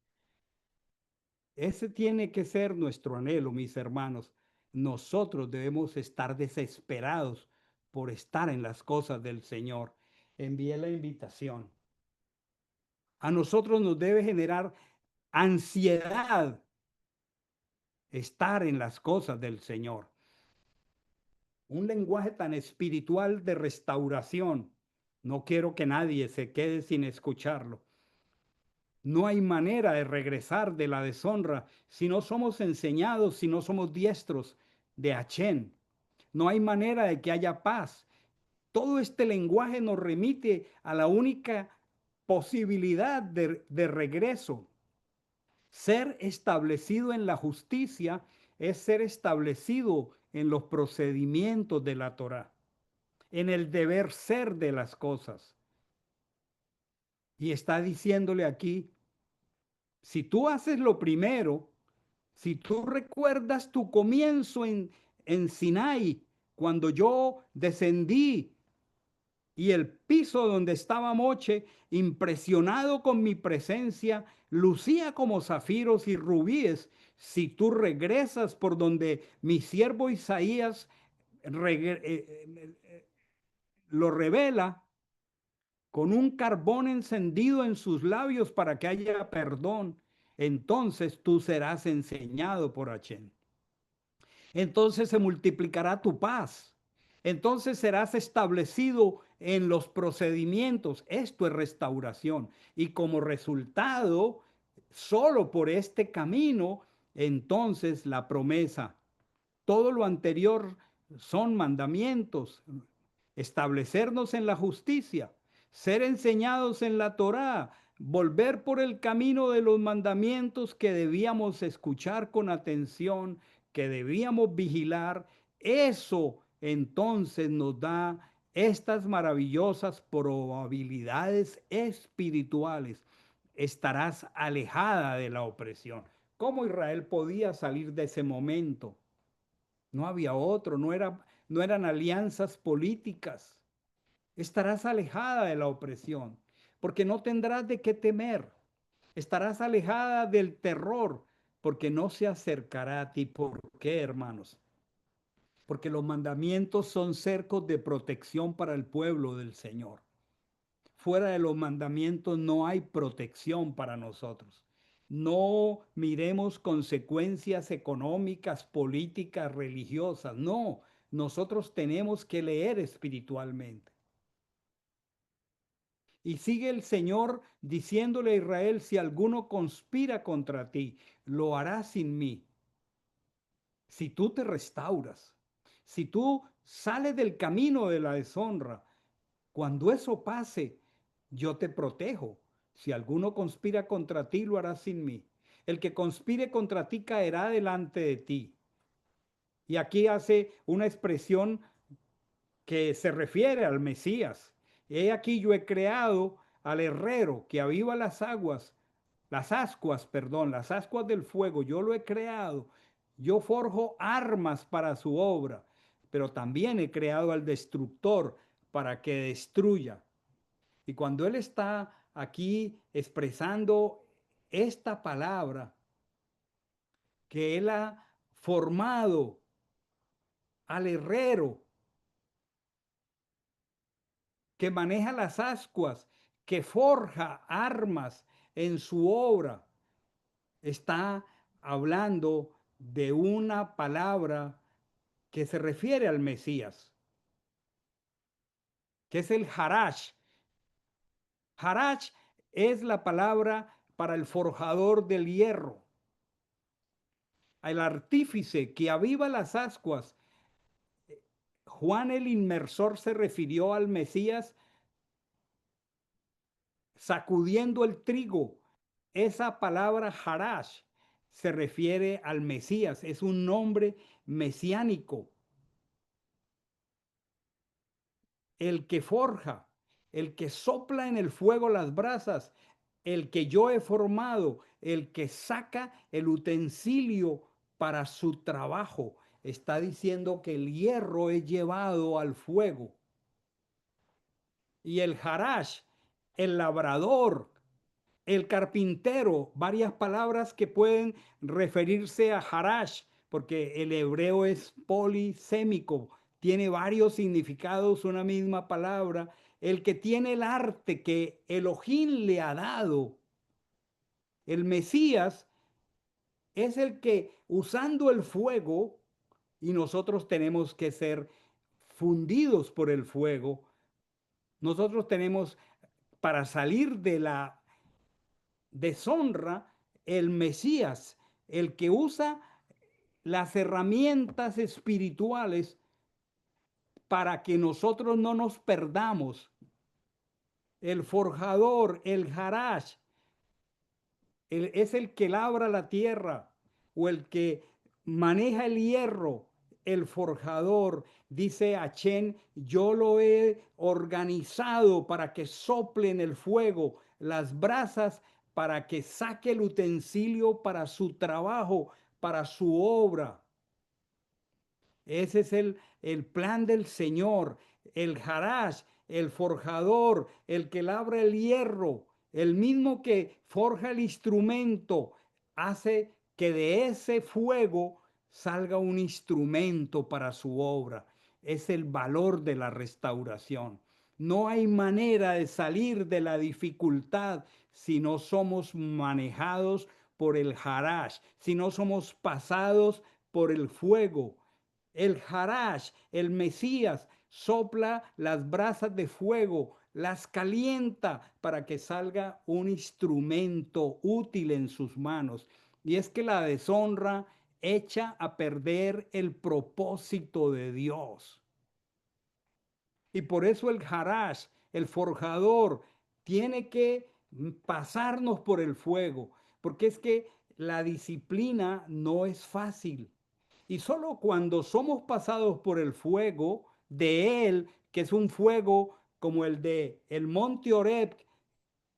Ese tiene que ser nuestro anhelo, mis hermanos. Nosotros debemos estar desesperados por estar en las cosas del Señor. Envié la invitación. A nosotros nos debe generar ansiedad estar en las cosas del Señor. Un lenguaje tan espiritual de restauración. No quiero que nadie se quede sin escucharlo. No hay manera de regresar de la deshonra si no somos enseñados, si no somos diestros de Achén. No hay manera de que haya paz. Todo este lenguaje nos remite a la única posibilidad de regreso. Ser establecido en la justicia es ser establecido en los procedimientos de la Torá, en el deber ser de las cosas. Y está diciéndole aquí, si tú haces lo primero, si tú recuerdas tu comienzo en Sinai, cuando yo descendí y el piso donde estaba Moche, impresionado con mi presencia, lucía como zafiros y rubíes. Si tú regresas por donde mi siervo Isaías lo revela, con un carbón encendido en sus labios para que haya perdón, entonces tú serás enseñado por Hachén. Entonces se multiplicará tu paz. Entonces serás establecido en los procedimientos. Esto es restauración. Y como resultado, solo por este camino, entonces la promesa. Todo lo anterior son mandamientos, establecernos en la justicia, ser enseñados en la Torá, volver por el camino de los mandamientos que debíamos escuchar con atención, que debíamos vigilar. Eso entonces nos da estas maravillosas probabilidades espirituales. Estarás alejada de la opresión. ¿Cómo Israel podía salir de ese momento? No había otro, no eran alianzas políticas. Estarás alejada de la opresión, porque no tendrás de qué temer. Estarás alejada del terror, porque no se acercará a ti. ¿Por qué, hermanos? Porque los mandamientos son cercos de protección para el pueblo del Señor. Fuera de los mandamientos no hay protección para nosotros. No miremos consecuencias económicas, políticas, religiosas. No, nosotros tenemos que leer espiritualmente. Y sigue el Señor diciéndole a Israel, si alguno conspira contra ti, lo hará sin mí. Si tú te restauras, si tú sales del camino de la deshonra, cuando eso pase, yo te protejo. Si alguno conspira contra ti, lo hará sin mí. El que conspire contra ti caerá delante de ti. Y aquí hace una expresión que se refiere al Mesías. He aquí yo he creado al herrero que aviva las ascuas del fuego, yo lo he creado. Yo forjo armas para su obra, pero también he creado al destructor para que destruya. Y cuando él está aquí expresando esta palabra que él ha formado al herrero que maneja las ascuas, que forja armas en su obra, está hablando de una palabra que se refiere al Mesías, que es el Harash. Harash es la palabra para el forjador del hierro, el artífice que aviva las ascuas. Juan el Inmersor se refirió al Mesías sacudiendo el trigo. Esa palabra Harash se refiere al Mesías, es un nombre mesiánico, el que forja, el que sopla en el fuego las brasas, el que yo he formado, el que saca el utensilio para su trabajo. Está diciendo que el hierro es llevado al fuego. Y el Harash, el labrador, el carpintero, varias palabras que pueden referirse a Harash, porque el hebreo es polisémico, tiene varios significados una misma palabra. El que tiene el arte que Elohim le ha dado, el Mesías, es el que usando el fuego, y nosotros tenemos que ser fundidos por el fuego, nosotros tenemos para salir de la deshonra, el Mesías, el que usa las herramientas espirituales para que nosotros no nos perdamos. El forjador, el Harash, es el que labra la tierra o el que maneja el hierro, el forjador. Dice Achén, yo lo he organizado para que sople en el fuego las brasas, para que saque el utensilio para su trabajo, para su obra. Ese es el plan del Señor, el Harash, el forjador, el que labra el hierro, el mismo que forja el instrumento, hace que de ese fuego salga un instrumento para su obra. Es el valor de la restauración. No hay manera de salir de la dificultad si no somos manejados por el Harash, si no somos pasados por el fuego. El Harash, el Mesías, sopla las brasas de fuego, las calienta para que salga un instrumento útil en sus manos. Y es que la deshonra echa a perder el propósito de Dios. Y por eso el Harash, el forjador, tiene que pasarnos por el fuego, porque es que la disciplina no es fácil. Y solo cuando somos pasados por el fuego de Él, que es un fuego como el de el monte Oreb,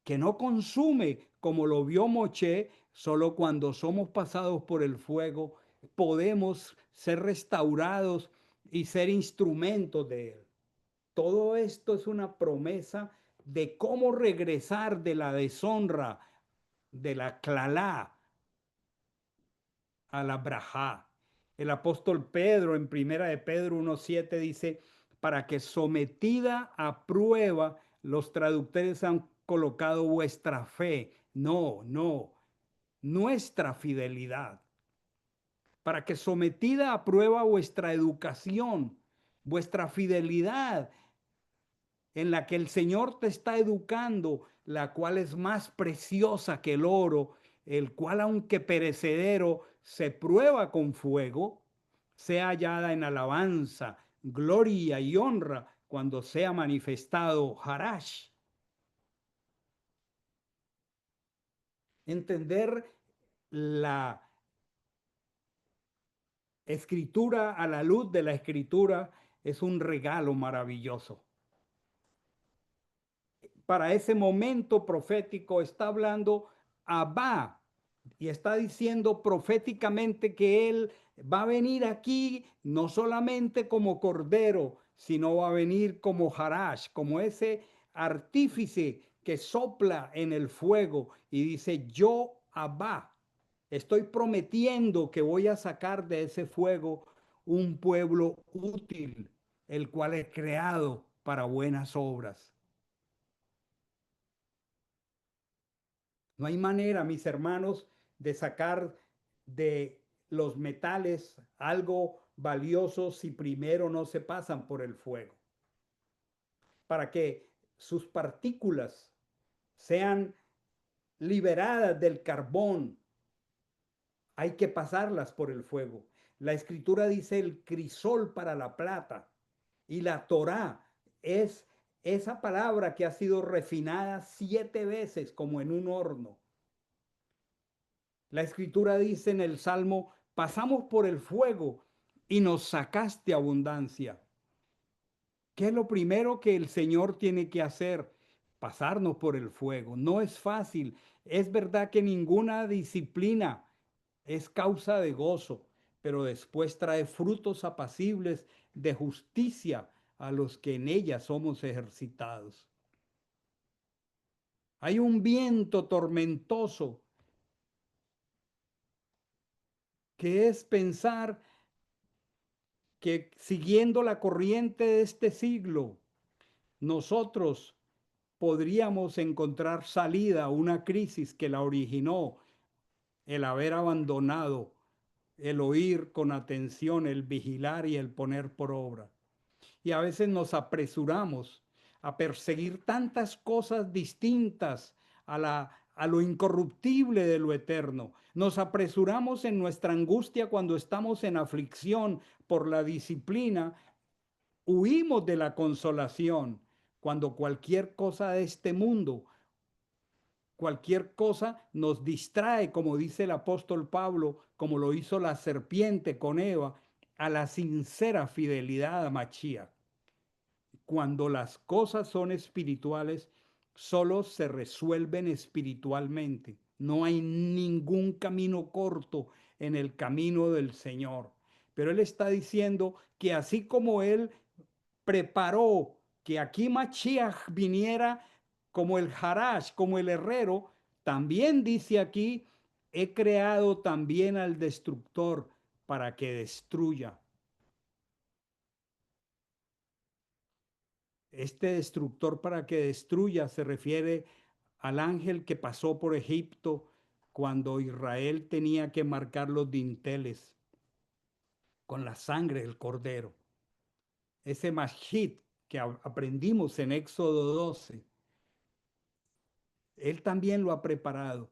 que no consume como lo vio Moche, solo cuando somos pasados por el fuego podemos ser restaurados y ser instrumentos de Él. Todo esto es una promesa de cómo regresar de la deshonra, de la clalá a la brajá. El apóstol Pedro en primera de Pedro 1:7 dice, para que sometida a prueba los traductores han colocado vuestra fe. No, no, nuestra fidelidad. Para que sometida a prueba vuestra educación, vuestra fidelidad en la que el Señor te está educando, la cual es más preciosa que el oro, el cual aunque perecedero se prueba con fuego, sea hallada en alabanza, gloria y honra cuando sea manifestado Harash. Entender la escritura a la luz de la escritura es un regalo maravilloso. Para ese momento profético está hablando Abba y está diciendo proféticamente que él va a venir aquí no solamente como cordero, sino va a venir como Harash, como ese artífice que sopla en el fuego y dice, yo Abba, estoy prometiendo que voy a sacar de ese fuego un pueblo útil, el cual es creado para buenas obras. No hay manera, mis hermanos, de sacar de los metales algo valioso si primero no se pasan por el fuego. Para que sus partículas sean liberadas del carbón, hay que pasarlas por el fuego. La escritura dice el crisol para la plata y la Torá es esa palabra que ha sido refinada 7 veces como en un horno. La escritura dice en el Salmo, pasamos por el fuego y nos sacaste abundancia. ¿Qué es lo primero que el Señor tiene que hacer? Pasarnos por el fuego. No es fácil. Es verdad que ninguna disciplina es causa de gozo, pero después trae frutos apacibles de justicia a los que en ella somos ejercitados. Hay un viento tormentoso que es pensar que siguiendo la corriente de este siglo, nosotros podríamos encontrar salida a una crisis que la originó el haber abandonado, el oír con atención, el vigilar y el poner por obra. Y a veces nos apresuramos a perseguir tantas cosas distintas a lo incorruptible de lo eterno. Nos apresuramos en nuestra angustia cuando estamos en aflicción por la disciplina. Huimos de la consolación cuando cualquier cosa de este mundo, cualquier cosa nos distrae, como dice el apóstol Pablo, como lo hizo la serpiente con Eva, a la sincera fidelidad a Machía. Cuando las cosas son espirituales, solo se resuelven espiritualmente. No hay ningún camino corto en el camino del Señor. Pero Él está diciendo que así como Él preparó que aquí Mashiach viniera como el Harash, como el herrero, también dice aquí, he creado también al destructor para que destruya. Este destructor para que destruya se refiere al ángel que pasó por Egipto cuando Israel tenía que marcar los dinteles con la sangre del cordero. Ese Mashit que aprendimos en Éxodo 12, él también lo ha preparado,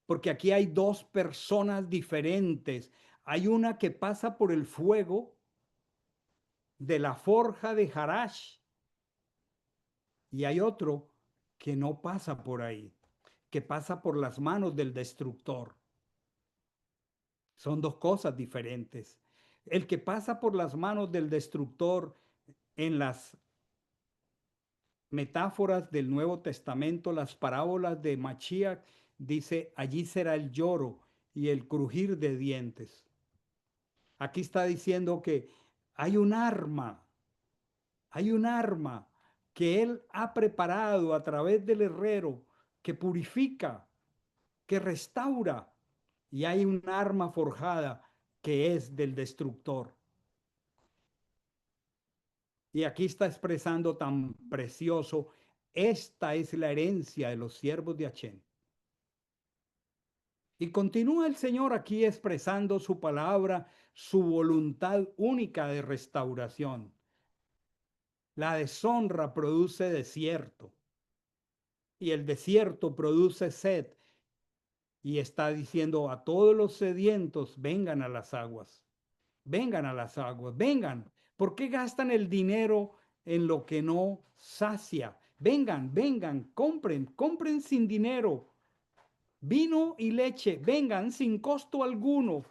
porque aquí hay dos personas diferentes. Hay una que pasa por el fuego de la forja de Harash y hay otro que no pasa por ahí, que pasa por las manos del destructor. Son dos cosas diferentes. El que pasa por las manos del destructor en las metáforas del Nuevo Testamento, las parábolas de Mashiach, dice, allí será el lloro y el crujir de dientes. Aquí está diciendo que hay hay un arma que Él ha preparado a través del herrero que purifica, que restaura, y hay un arma forjada que es del destructor. Y aquí está expresando tan precioso, esta es la herencia de los siervos de Achén. Y continúa el Señor aquí expresando su palabra, su voluntad única de restauración. La deshonra produce desierto y el desierto produce sed. Y está diciendo a todos los sedientos, vengan a las aguas, vengan a las aguas, vengan. ¿Por qué gastan el dinero en lo que no sacia? Vengan, vengan, compren, compren sin dinero. Vino y leche, vengan sin costo alguno.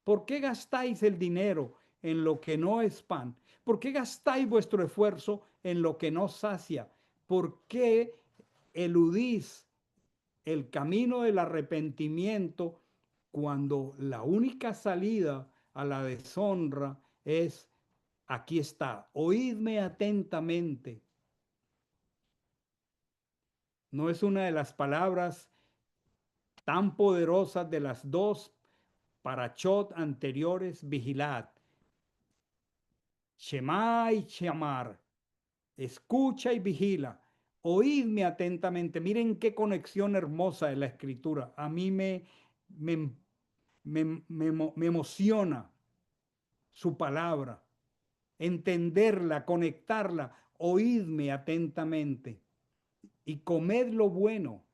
¿Por qué gastáis el dinero en lo que no es pan? ¿Por qué gastáis vuestro esfuerzo en lo que no sacia? ¿Por qué eludís el camino del arrepentimiento cuando la única salida a la deshonra es, aquí está, oídme atentamente? No es una de las palabras tan poderosas de las dos parachot anteriores, vigilad. Shema y Shamar, escucha y vigila. Oídme atentamente. Miren qué conexión hermosa de la escritura. A mí me me emociona su palabra, entenderla, conectarla, oídme atentamente y comed lo bueno.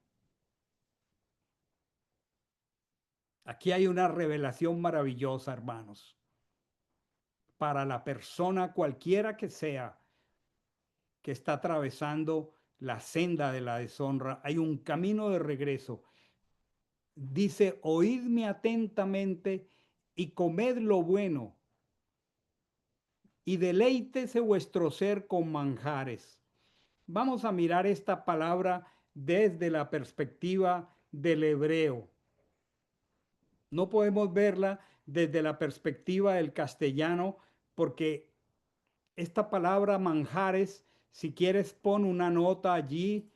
Aquí hay una revelación maravillosa, hermanos, para la persona cualquiera que sea que está atravesando la senda de la deshonra. Hay un camino de regreso. Dice, oídme atentamente y comed lo bueno, y deleítese vuestro ser con manjares. Vamos a mirar esta palabra desde la perspectiva del hebreo. No podemos verla desde la perspectiva del castellano porque esta palabra manjares, si quieres pon una nota allí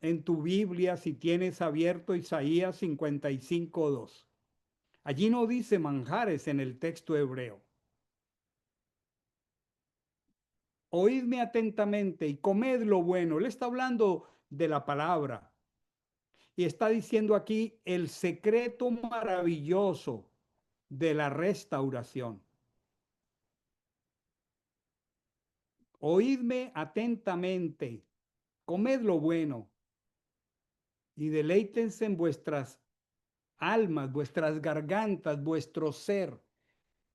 en tu Biblia, si tienes abierto Isaías 55:2. Allí no dice manjares en el texto hebreo. Oídme atentamente y comed lo bueno. Él está hablando de la palabra y está diciendo aquí el secreto maravilloso de la restauración. Oídme atentamente, comed lo bueno y deleítense en vuestras almas, vuestras gargantas, vuestro ser.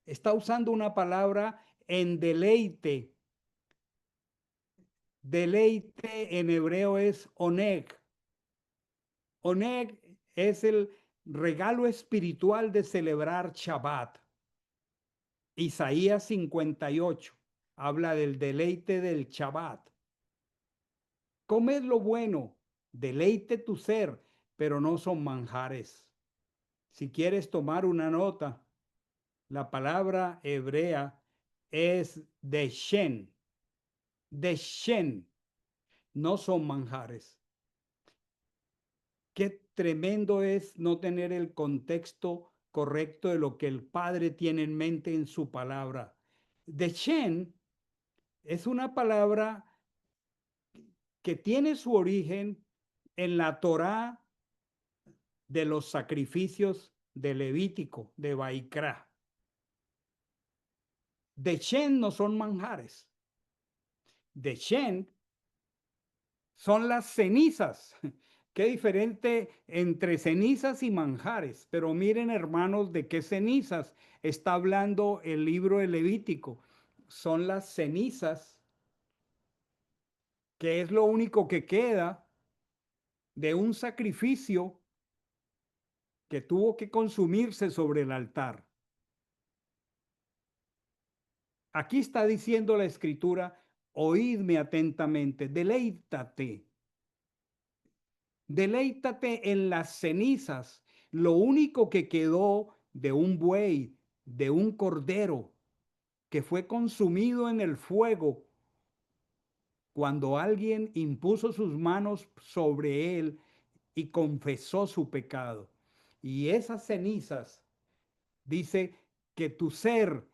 Está usando una palabra en deleite. Deleite en hebreo es oneg. Oneg es el regalo espiritual de celebrar Shabbat. Isaías 58 habla del deleite del Shabbat. Comed lo bueno, deleite tu ser, pero no son manjares. Si quieres tomar una nota, la palabra hebrea es deshen. Deshen, no son manjares. Qué tremendo es no tener el contexto correcto de lo que el Padre tiene en mente en su palabra. Deshen es una palabra que tiene su origen en la Torá de los sacrificios de Levítico, de Baikra. Deshen no son manjares. Deshen son las cenizas. Qué diferente entre cenizas y manjares. Pero miren, hermanos, de qué cenizas está hablando el libro de Levítico. Son las cenizas, que es lo único que queda de un sacrificio que tuvo que consumirse sobre el altar. Aquí está diciendo la escritura, oídme atentamente, deleítate en las cenizas, lo único que quedó de un buey, de un cordero, que fue consumido en el fuego cuando alguien impuso sus manos sobre él y confesó su pecado. Y esas cenizas, dice que tu ser,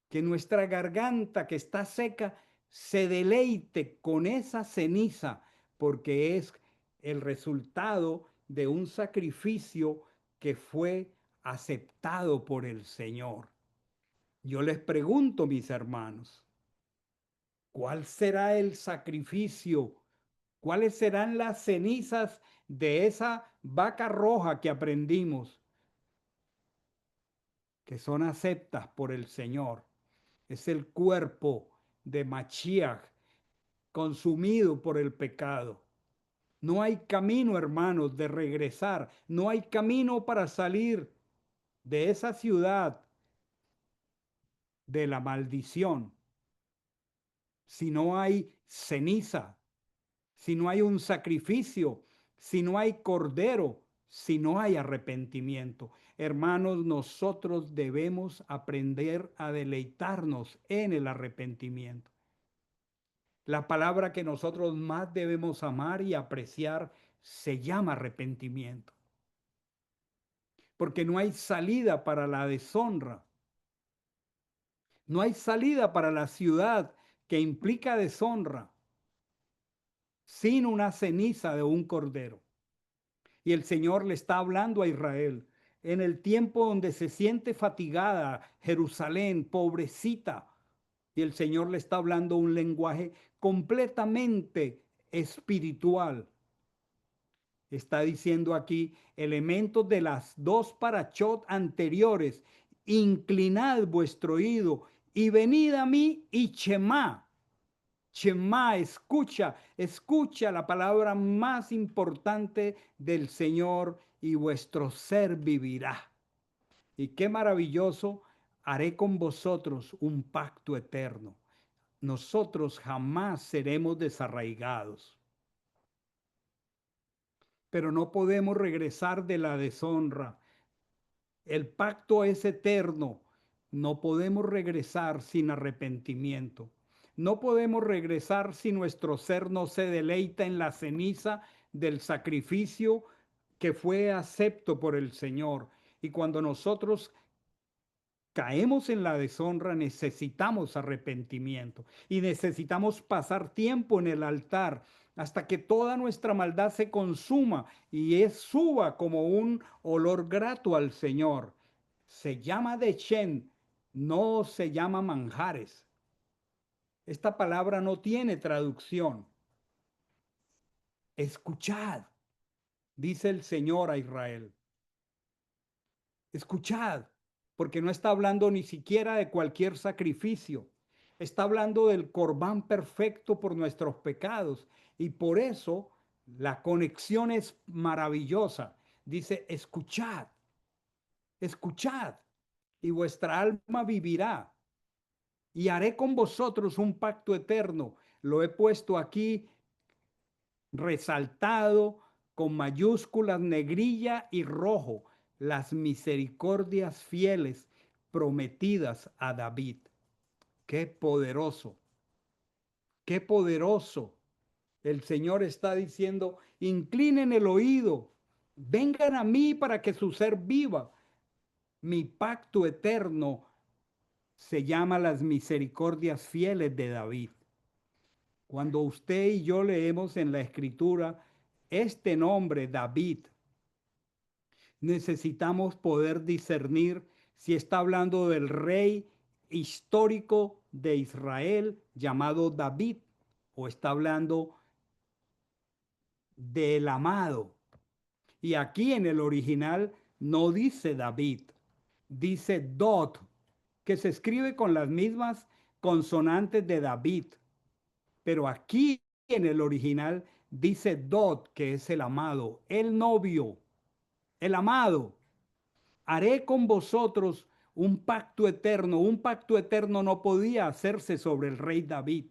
que nuestra garganta que está seca, se deleite con esa ceniza, porque es el resultado de un sacrificio que fue aceptado por el Señor. Yo les pregunto, mis hermanos, ¿cuál será el sacrificio? ¿Cuáles serán las cenizas de esa vaca roja que aprendimos, que son aceptas por el Señor? Es el cuerpo de Machiach consumido por el pecado. No hay camino, hermanos, de regresar. No hay camino para salir de esa ciudad de la maldición. Si no hay ceniza, si no hay un sacrificio, si no hay cordero, si no hay arrepentimiento. Hermanos, nosotros debemos aprender a deleitarnos en el arrepentimiento. La palabra que nosotros más debemos amar y apreciar se llama arrepentimiento, porque no hay salida para la deshonra, no hay salida para la ciudad que implica deshonra sin una ceniza de un cordero. Y el Señor le está hablando a Israel. en el tiempo donde se siente fatigada, Jerusalén, pobrecita. Y el Señor le está hablando un lenguaje completamente espiritual. Está diciendo aquí elementos de las dos parachot anteriores. Inclinad vuestro oído y venid a mí y Shema. Shema, escucha, escucha la palabra más importante del Señor y vuestro ser vivirá. Y qué maravilloso, haré con vosotros un pacto eterno. Nosotros jamás seremos desarraigados, pero no podemos regresar de la deshonra. El pacto es eterno. No podemos regresar sin arrepentimiento. No podemos regresar si nuestro ser no se deleita en la ceniza del sacrificio que fue acepto por el Señor. Y cuando nosotros caemos en la deshonra, necesitamos arrepentimiento y necesitamos pasar tiempo en el altar hasta que toda nuestra maldad se consuma y suba como un olor grato al Señor. Se llama Dechen, no se llama manjares. Esta palabra no tiene traducción. Escuchad, dice el Señor a Israel. Escuchad, porque no está hablando ni siquiera de cualquier sacrificio. Está hablando del corbán perfecto por nuestros pecados. Y por eso la conexión es maravillosa. Dice, escuchad, escuchad, y vuestra alma vivirá. Y haré con vosotros un pacto eterno. Lo he puesto aquí resaltado con mayúsculas negrilla y rojo, las misericordias fieles prometidas a David. Qué poderoso, qué poderoso. El Señor está diciendo, inclinen el oído, vengan a mí para que su ser viva. Mi pacto eterno se llama las misericordias fieles de David. Cuando usted y yo leemos en la escritura este nombre, David, necesitamos poder discernir si está hablando del rey histórico de Israel llamado David o está hablando del amado. Y aquí en el original no dice David, dice Dot, que se escribe con las mismas consonantes de David. Pero aquí en el original dice Dot, que es el amado, el novio, el amado. Haré con vosotros un pacto eterno. Un pacto eterno no podía hacerse sobre el rey David.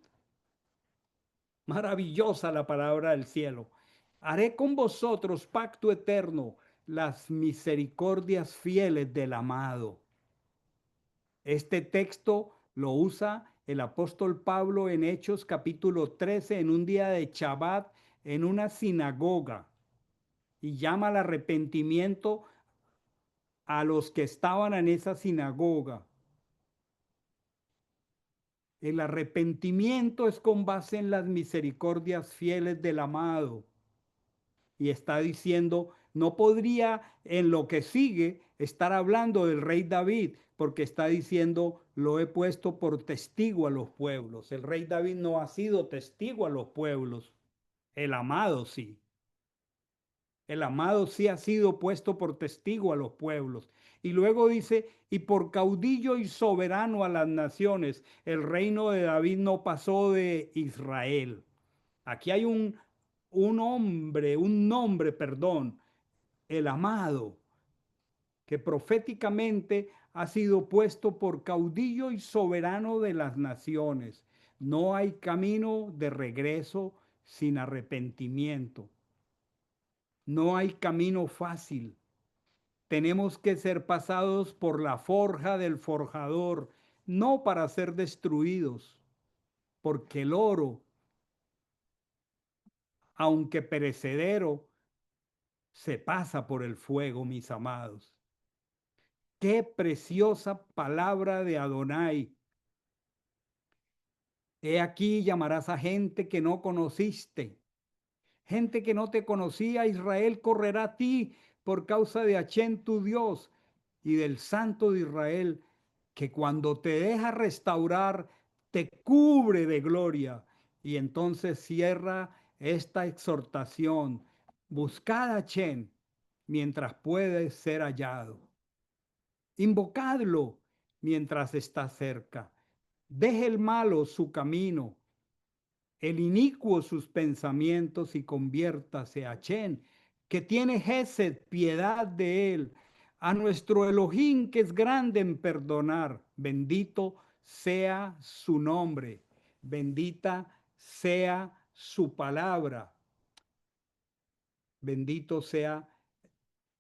Maravillosa la palabra del cielo. Haré con vosotros pacto eterno, las misericordias fieles del amado. Este texto lo usa el apóstol Pablo en Hechos capítulo 13 en un día de Shabbat en una sinagoga y llama al arrepentimiento a los que estaban en esa sinagoga. El arrepentimiento es con base en las misericordias fieles del amado. Y está diciendo, no podría en lo que sigue estar hablando del rey David, porque está diciendo, lo he puesto por testigo a los pueblos. El rey David no ha sido testigo a los pueblos, el amado sí. El amado sí ha sido puesto por testigo a los pueblos. Y luego dice, y por caudillo y soberano a las naciones, el reino de David no pasó de Israel. Aquí hay un nombre, perdón, el amado, que proféticamente ha sido puesto por caudillo y soberano de las naciones. No hay camino de regreso sin arrepentimiento. No hay camino fácil. Tenemos que ser pasados por la forja del forjador, no para ser destruidos, porque el oro, aunque perecedero, se pasa por el fuego, mis amados. Qué preciosa palabra de Adonai. He aquí llamarás a gente que no conociste. Gente que no te conocía, Israel correrá a ti por causa de Hachén tu Dios y del Santo de Israel, que cuando te deja restaurar, te cubre de gloria. Y entonces cierra esta exhortación. Buscad a Hachén mientras puede ser hallado. Invocadlo mientras está cerca. Deje el malo su camino, el inicuo sus pensamientos y conviértase a Chen, que tiene Gesed, piedad de él, a nuestro Elohim que es grande en perdonar. Bendito sea su nombre, bendita sea su palabra, bendito sea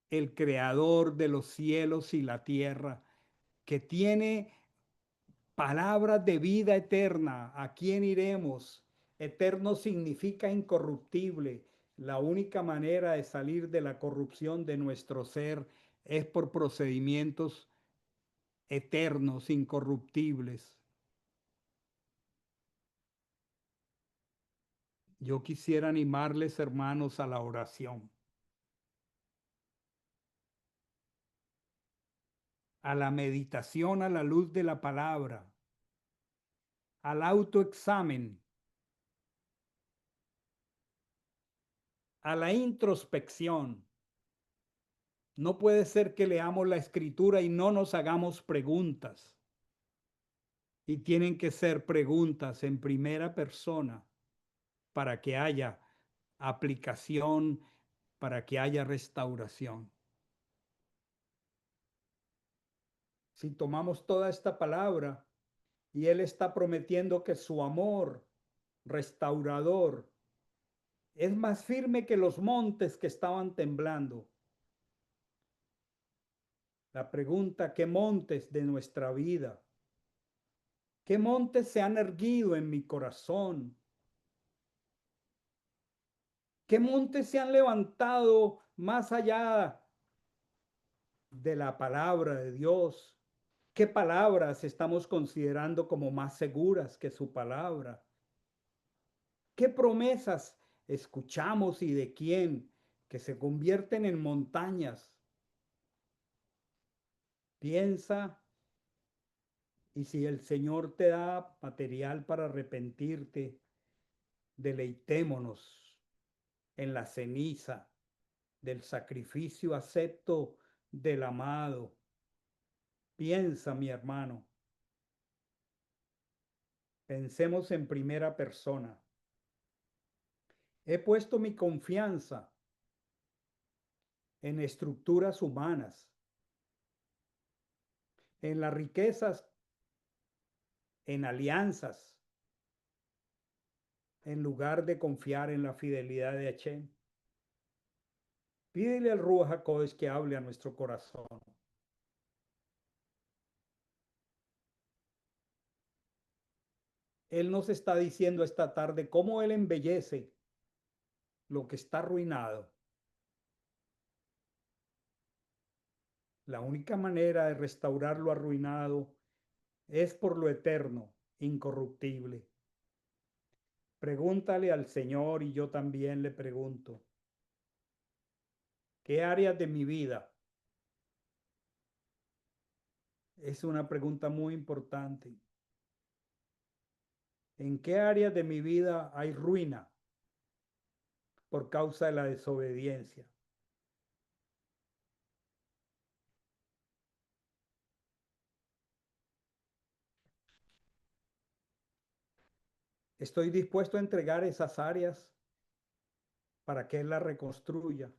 el creador de los cielos y la tierra, que tiene palabras de vida eterna. ¿A quién iremos? Eterno significa incorruptible. La única manera de salir de la corrupción de nuestro ser es por procedimientos eternos, incorruptibles. Yo quisiera animarles, hermanos, a la oración, a la meditación a la luz de la palabra, al autoexamen, a la introspección. No puede ser que leamos la escritura y no nos hagamos preguntas. Y tienen que ser preguntas en primera persona para que haya aplicación, para que haya restauración. Si tomamos toda esta palabra y Él está prometiendo que su amor restaurador es más firme que los montes que estaban temblando. La pregunta, ¿qué montes de nuestra vida? ¿Qué montes se han erguido en mi corazón? ¿Qué montes se han levantado más allá de la palabra de Dios? ¿Qué palabras estamos considerando como más seguras que su palabra? ¿Qué promesas escuchamos y de quién que se convierten en montañas? Piensa, y si el Señor te da material para arrepentirte, deleitémonos en la ceniza del sacrificio acepto del amado. Piensa, mi hermano, pensemos en primera persona. He puesto mi confianza en estructuras humanas, en las riquezas, en alianzas, en lugar de confiar en la fidelidad de Hashem. Pídele al Ruach HaKodesh que hable a nuestro corazón. Él nos está diciendo esta tarde cómo Él embellece lo que está arruinado. La única manera de restaurar lo arruinado es por lo eterno, incorruptible. Pregúntale al Señor y yo también le pregunto, ¿qué áreas de mi vida? Es una pregunta muy importante. ¿En qué áreas de mi vida hay ruina por causa de la desobediencia? Estoy dispuesto a entregar esas áreas para que Él las reconstruya.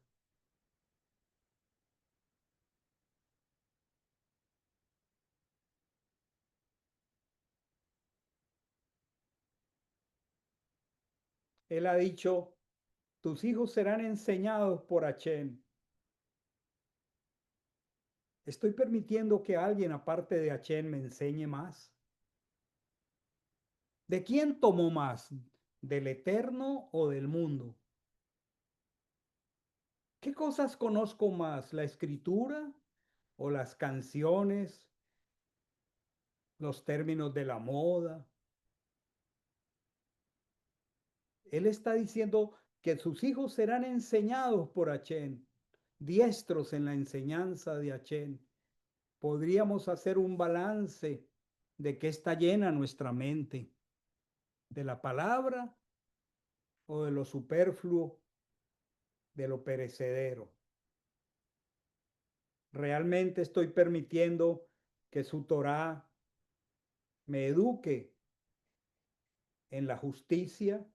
Él ha dicho, tus hijos serán enseñados por Hashem. ¿Estoy permitiendo que alguien aparte de Hashem me enseñe más? ¿De quién tomo más? ¿Del eterno o del mundo? ¿Qué cosas conozco más? ¿La escritura o las canciones, los términos de la moda? Él está diciendo que sus hijos serán enseñados por Hashem. diestros en la enseñanza de Hachén, podríamos hacer un balance de qué está llena nuestra mente, de la palabra o de lo superfluo, de lo perecedero. Realmente estoy permitiendo que su Torá me eduque en la justicia,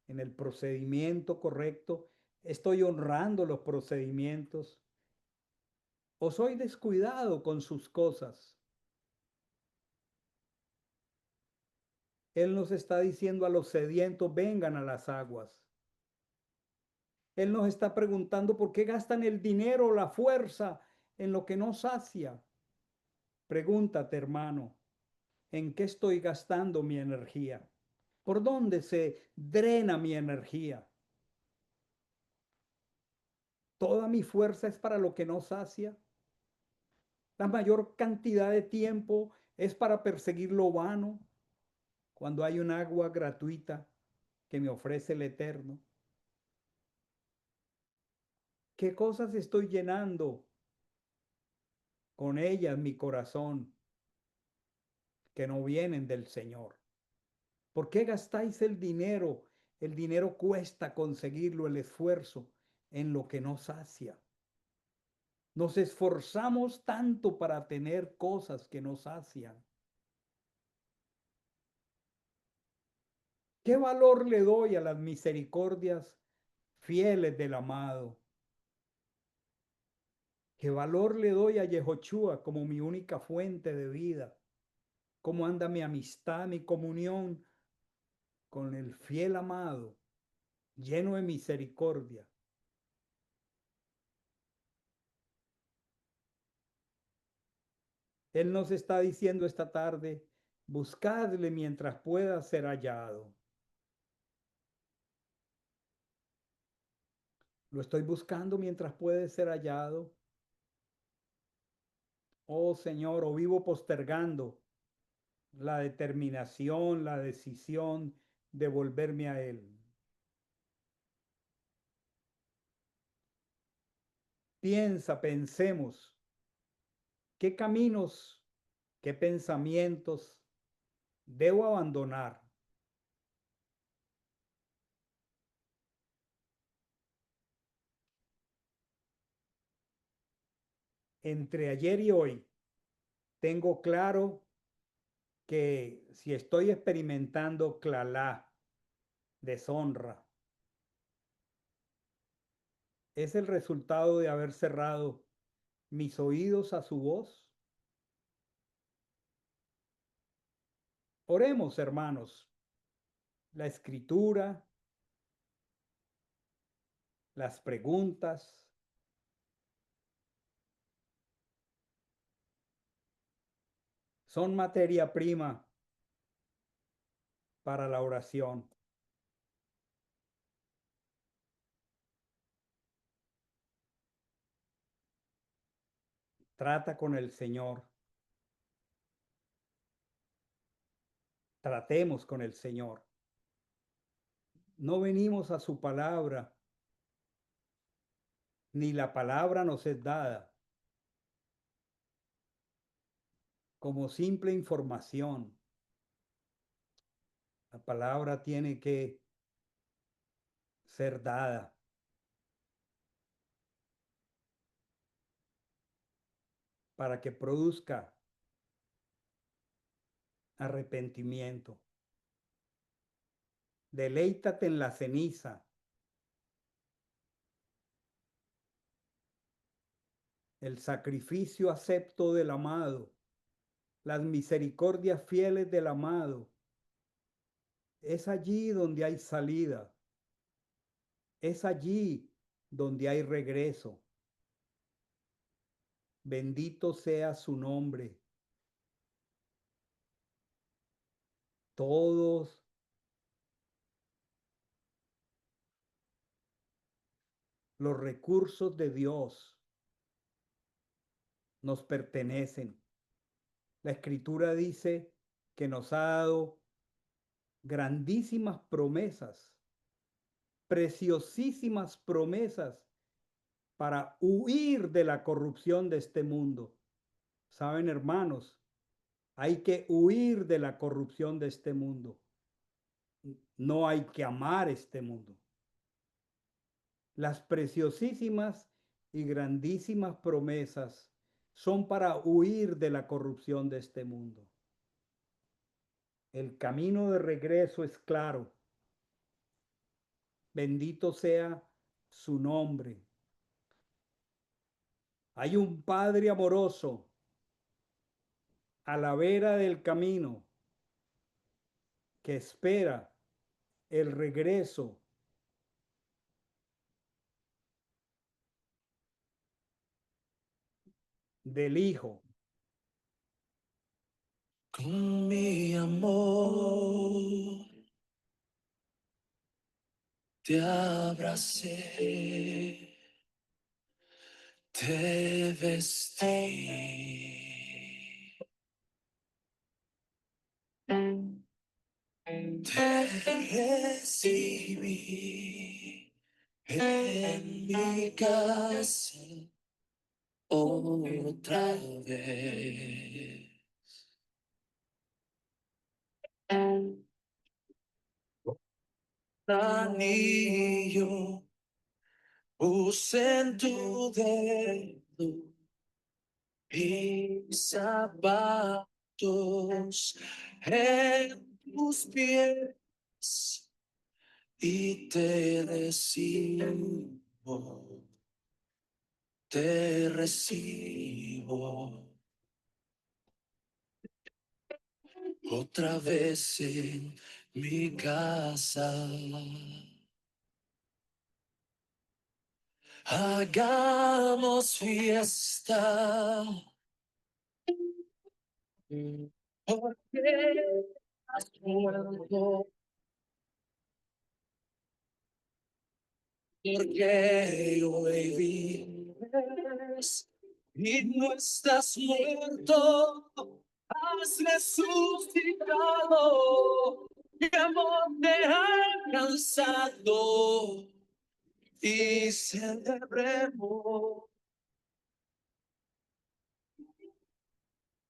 en el procedimiento correcto. Estoy honrando los procedimientos o soy descuidado con sus cosas. Él nos está diciendo a los sedientos, vengan a las aguas. Él nos está preguntando por qué gastan el dinero, la fuerza en lo que no sacia. Pregúntate, hermano, ¿en qué estoy gastando mi energía? ¿Por dónde se drena mi energía? ¿Toda mi fuerza es para lo que no sacia? ¿La mayor cantidad de tiempo es para perseguir lo vano cuando hay un agua gratuita que me ofrece el Eterno? ¿Qué cosas estoy llenando con ellas mi corazón que no vienen del Señor? ¿Por qué gastáis el dinero? El dinero cuesta conseguirlo, el esfuerzo, en lo que no sacia. Nos esforzamos tanto para tener cosas que nos sacian. ¿Qué valor le doy a las misericordias fieles del amado? ¿Qué valor le doy a Yehoshua como mi única fuente de vida? ¿Cómo anda mi amistad, mi comunión con el fiel amado, lleno de misericordia? Él nos está diciendo esta tarde, buscadle mientras pueda ser hallado. Lo estoy buscando mientras puede ser hallado. Oh Señor, o vivo postergando la determinación, la decisión de volverme a Él. Pensemos, ¿qué caminos, qué pensamientos debo abandonar? Entre ayer y hoy, tengo claro que si estoy experimentando clalá, deshonra, es el resultado de haber cerrado mis oídos a su voz. Oremos, hermanos. La escritura, las preguntas, son materia prima para la oración. Trata con el Señor. Tratemos con el Señor. No venimos a su palabra, ni la palabra nos es dada como simple información. La palabra tiene que ser dada para que produzca arrepentimiento. Deleítate en la ceniza, el sacrificio acepto del amado, las misericordias fieles del amado. Es allí donde hay salida, es allí donde hay regreso. Bendito sea su nombre. Todos los recursos de Dios nos pertenecen. La Escritura dice que nos ha dado grandísimas promesas, preciosísimas promesas para huir de la corrupción de este mundo. Saben, hermanos, hay que huir de la corrupción de este mundo. No hay que amar este mundo. Las preciosísimas y grandísimas promesas son para huir de la corrupción de este mundo. El camino de regreso es claro. Bendito sea su nombre. Hay un Padre amoroso a la vera del camino que espera el regreso del Hijo. Con mi amor te abracé, te vestí, te recibí en mi casa otra vez. Anillo puse en tu dedo, mis zapatos en tus pies y te recibo otra vez en mi casa. Hagamos fiesta, porque has muerto, porque hoy vives y no estás muerto, has resucitado, mi amor te ha alcanzado y celebremos.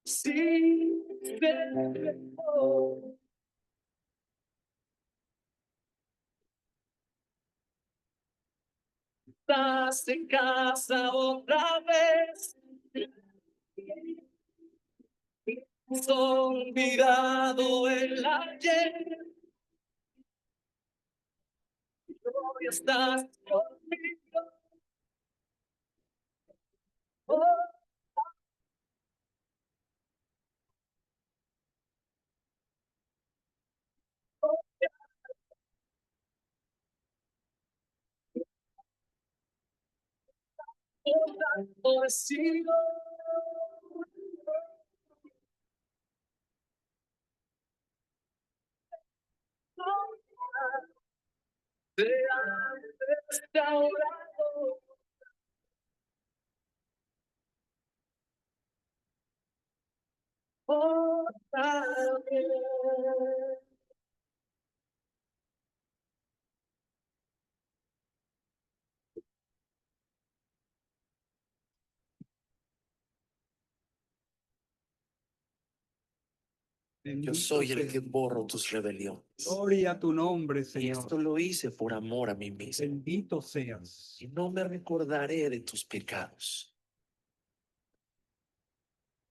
Sí, celebremos. Estás en casa otra vez. Has olvidado el ayer. Hoy estás conmigo. Oh, oh, oh, oh, sigo. Te han restaurado. Otra vez. Yo Bendito soy el sea. que borro tus rebeliones. Gloria a tu nombre, Y Señor. esto lo hice por amor a mí mismo. Bendito seas. Y no me recordaré de tus pecados.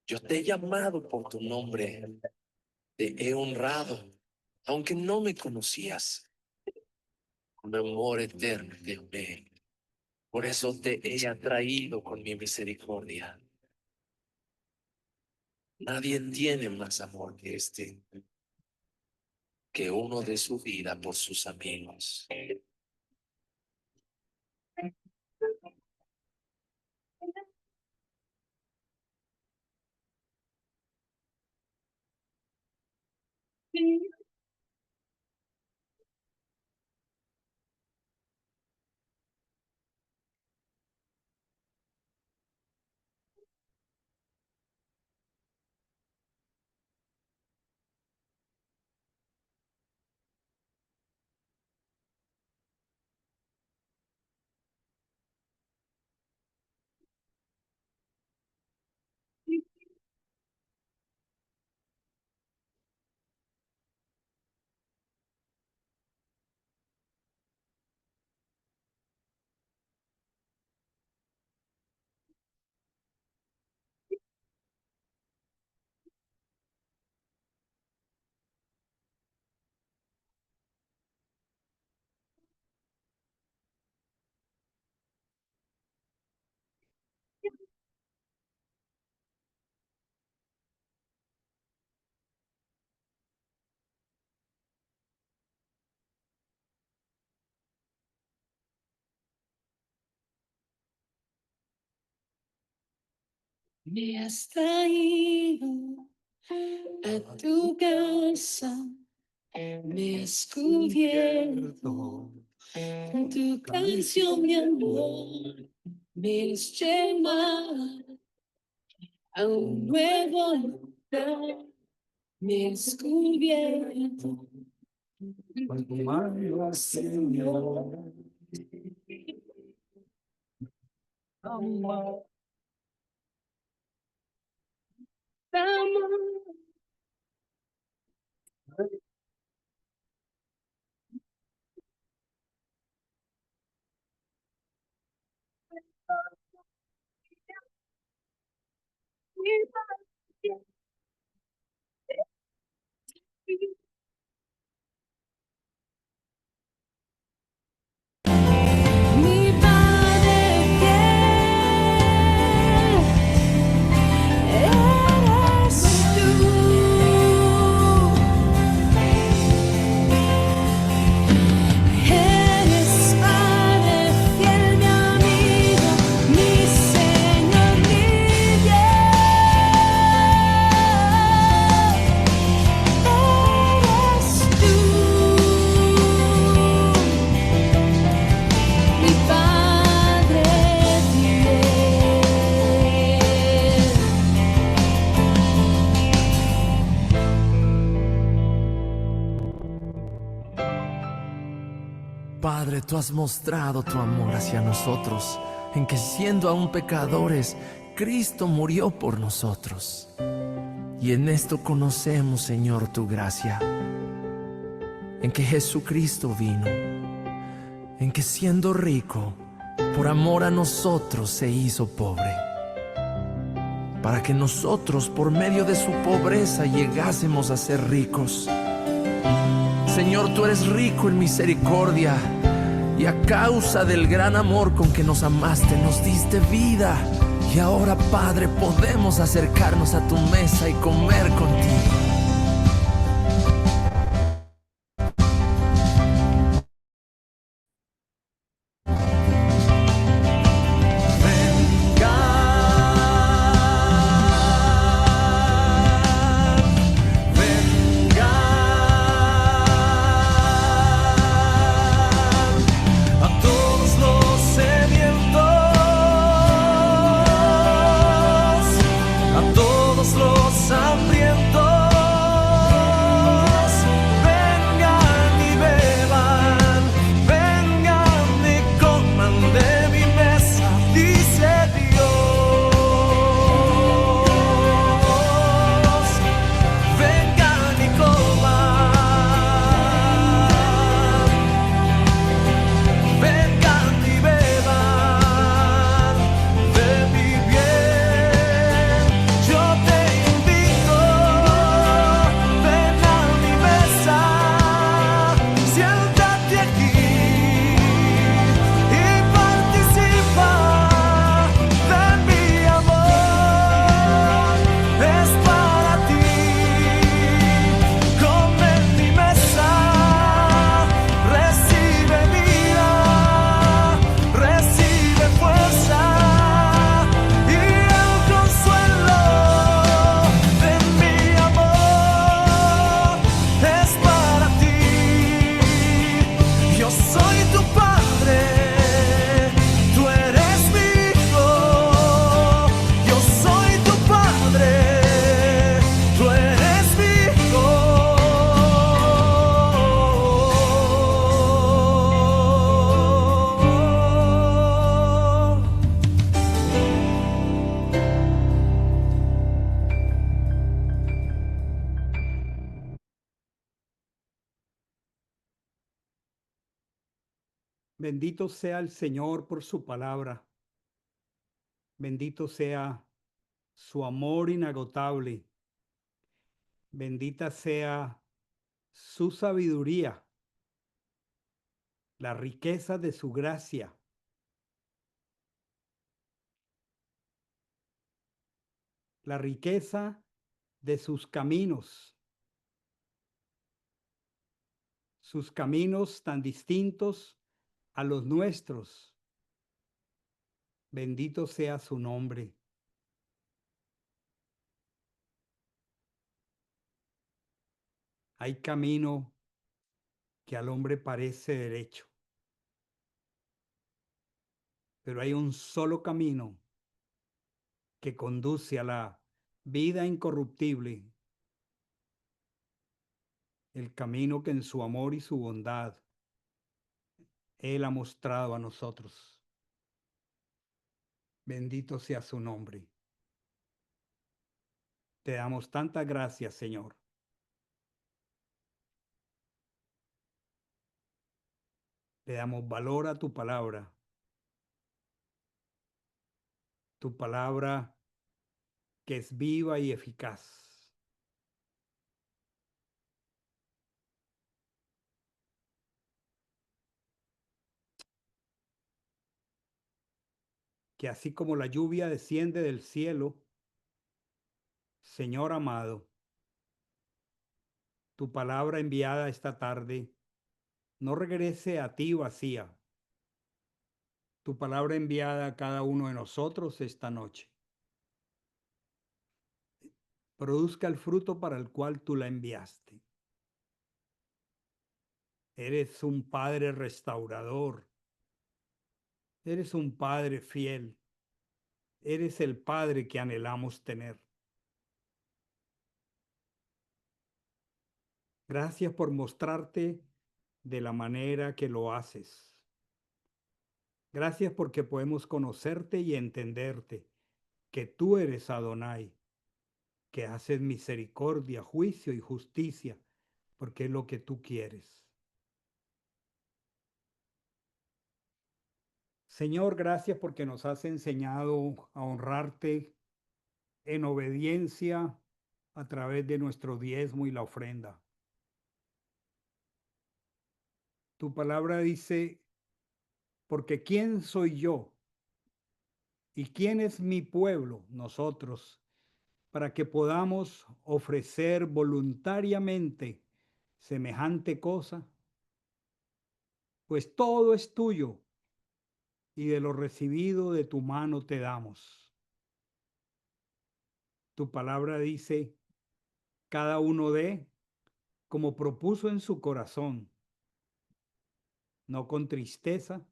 Yo te he llamado por tu nombre, te he honrado, aunque no me conocías. Con amor eterno te amé. Por eso te he atraído con mi misericordia. Nadie tiene más amor que este, que uno de su vida por sus amigos. Me has traído a tu casa, me has cubierto con tu canción, mi amor, me has llevado a un nuevo lugar, me has cubierto con tu mano, Señor. Amor. Amor. Mi Padre fiel, eres tú. Eres Padre fiel, mi amigo, mi Señor, mi Dios. Eres tú, mi Padre fiel. Padre, tú has mostrado tu amor hacia nosotros, en que siendo aún pecadores, Cristo murió por nosotros. Y en esto conocemos, Señor, tu gracia, en que Jesucristo vino, en que siendo rico, por amor a nosotros se hizo pobre, para que nosotros, por medio de su pobreza, llegásemos a ser ricos. Señor, tú eres rico en misericordia, y a causa del gran amor con que nos amaste, nos diste vida. Y ahora, Padre, podemos acercarnos a tu mesa y comer contigo. Bendito sea el Señor por su palabra. Bendito sea su amor inagotable. Bendita sea su sabiduría, la riqueza de su gracia, la riqueza de sus caminos tan distintos a los nuestros. Bendito sea su nombre. Hay camino que al hombre parece derecho, pero hay un solo camino que conduce a la vida incorruptible, el camino que en su amor y su bondad Él ha mostrado a nosotros. Bendito sea su nombre. Te damos tantas gracias, Señor. Le damos valor a tu palabra que es viva y eficaz. Que así como la lluvia desciende del cielo, Señor amado, tu palabra enviada esta tarde no regrese a ti vacía. Tu palabra enviada a cada uno de nosotros esta noche produzca el fruto para el cual tú la enviaste. Eres un Padre restaurador. Eres un Padre fiel. Eres el Padre que anhelamos tener. Gracias por mostrarte de la manera que lo haces. Gracias porque podemos conocerte y entenderte, que tú eres Adonai, que haces misericordia, juicio y justicia, porque es lo que tú quieres. Señor, gracias porque nos has enseñado a honrarte en obediencia a través de nuestro diezmo y la ofrenda. Tu palabra dice, porque ¿quién soy yo? ¿Y quién es mi pueblo, nosotros, para que podamos ofrecer voluntariamente semejante cosa? Pues todo es tuyo y de lo recibido de tu mano te damos. Tu palabra dice, cada uno dé como propuso en su corazón, no con tristeza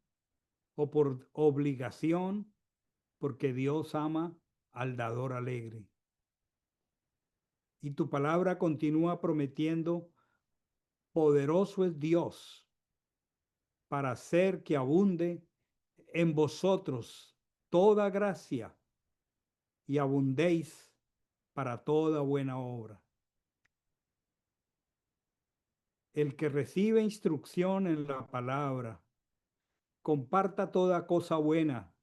o por obligación, porque Dios ama al dador alegre. Y tu palabra continúa prometiendo, poderoso es Dios para hacer que abunde en vosotros toda gracia y abundéis para toda buena obra. El que recibe instrucción en la palabra, comparta toda cosa buena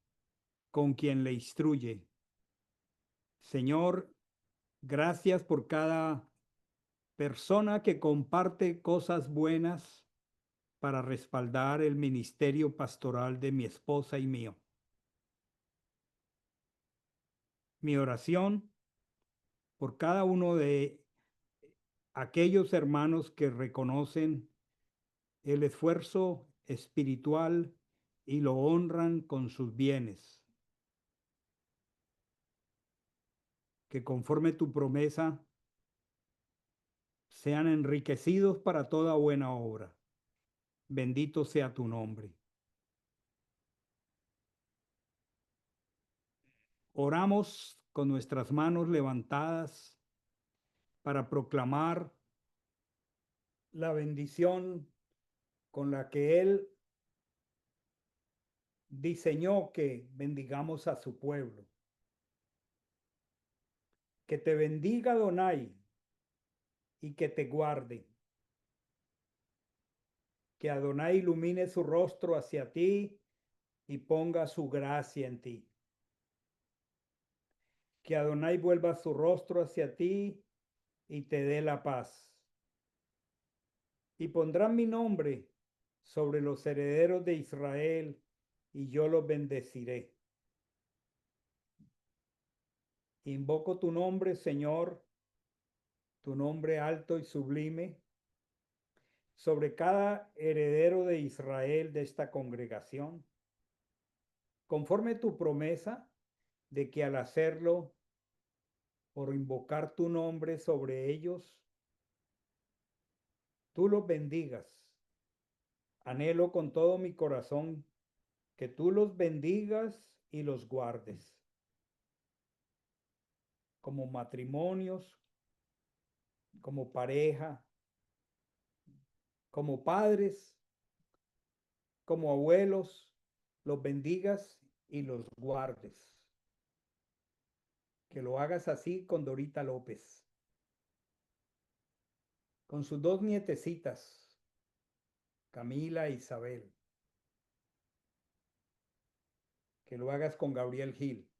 con quien le instruye. Señor, gracias por cada persona que comparte cosas buenas para respaldar el ministerio pastoral de mi esposa y mío. Mi oración por cada uno de aquellos hermanos que reconocen el esfuerzo espiritual y lo honran con sus bienes. Que conforme tu promesa sean enriquecidos para toda buena obra. Bendito sea tu nombre. Oramos con nuestras manos levantadas para proclamar la bendición con la que Él diseñó que bendigamos a su pueblo. Que te bendiga Adonai y que te guarde. Que Adonai ilumine su rostro hacia ti y ponga su gracia en ti. Que Adonai vuelva su rostro hacia ti y te dé la paz. Y pondrán mi nombre sobre los herederos de Israel y yo los bendeciré. Invoco tu nombre, Señor, tu nombre alto y sublime, sobre cada heredero de Israel de esta congregación, conforme tu promesa de que al hacerlo, por invocar tu nombre sobre ellos, tú los bendigas. Anhelo con todo mi corazón que tú los bendigas y los guardes como matrimonios, como pareja, como padres, como abuelos, los bendigas y los guardes. Que lo hagas así con Dorita López, con sus dos nietecitas, Camila e Isabel. Que lo hagas con Gabriel Gil,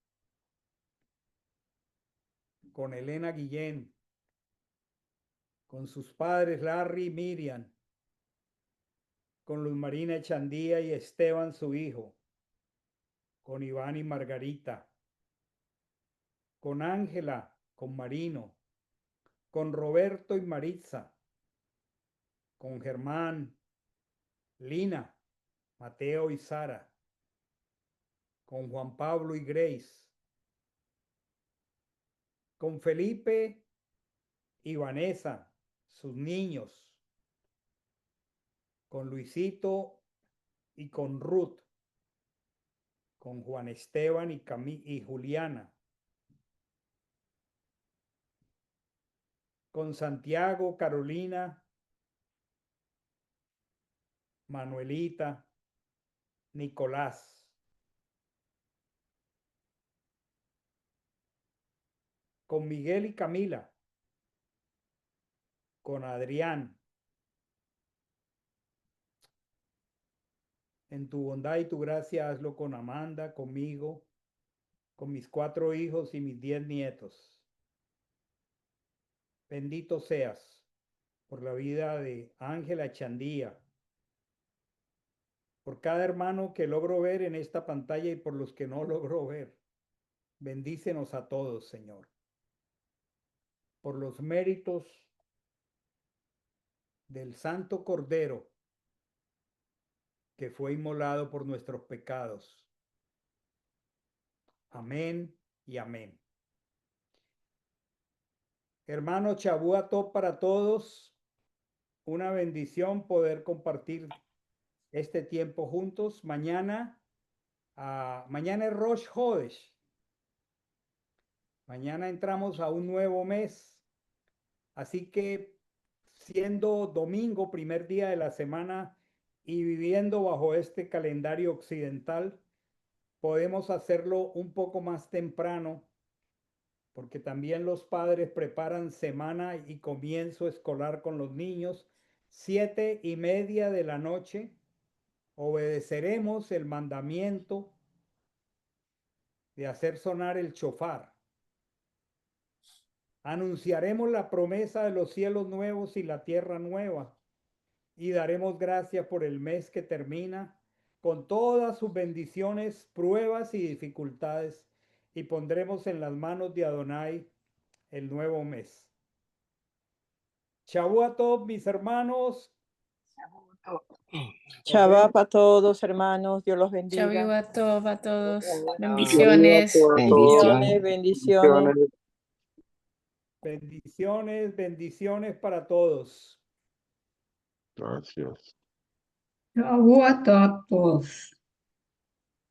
con Elena Guillén, con sus padres Larry y Miriam, con Luz Marina Echandía y Esteban su hijo, con Iván y Margarita, con Ángela, con Marino, con Roberto y Maritza, con Germán, Lina, Mateo y Sara, con Juan Pablo y Grace, con Felipe y Vanessa, sus niños, con Luisito y con Ruth, con Juan Esteban y Juliana, con Santiago, Carolina, Manuelita, Nicolás, con Miguel y Camila, con Adrián. En tu bondad y tu gracia hazlo con Amanda, conmigo, con mis 4 hijos y mis 10 nietos. Bendito seas por la vida de Ángela Chandía, por cada hermano que logro ver en esta pantalla y por los que no logro ver. Bendícenos a todos, Señor, por los méritos del Santo Cordero que fue inmolado por nuestros pecados. Amén y amén. Hermano Shavua Tov para todos. Una bendición poder compartir este tiempo juntos. Mañana es Rosh Hodesh. Mañana entramos a un nuevo mes. Así que siendo domingo, primer día de la semana y viviendo bajo este calendario occidental, podemos hacerlo un poco más temprano, porque también los padres preparan semana y comienzo escolar con los niños. 7:30 de la noche, obedeceremos el mandamiento de hacer sonar el shofar. Anunciaremos la promesa de los cielos nuevos y la tierra nueva, y daremos gracias por el mes que termina, con todas sus bendiciones, pruebas y dificultades, y pondremos en las manos de Adonai el nuevo mes. Shavua Tov, mis hermanos. Shabbat para todos, hermanos. Dios los bendiga. Shavua Tov a todos. Bendiciones. Bendiciones, bendiciones. Bendiciones, bendiciones para todos. Gracias. Shavua Tov a todos.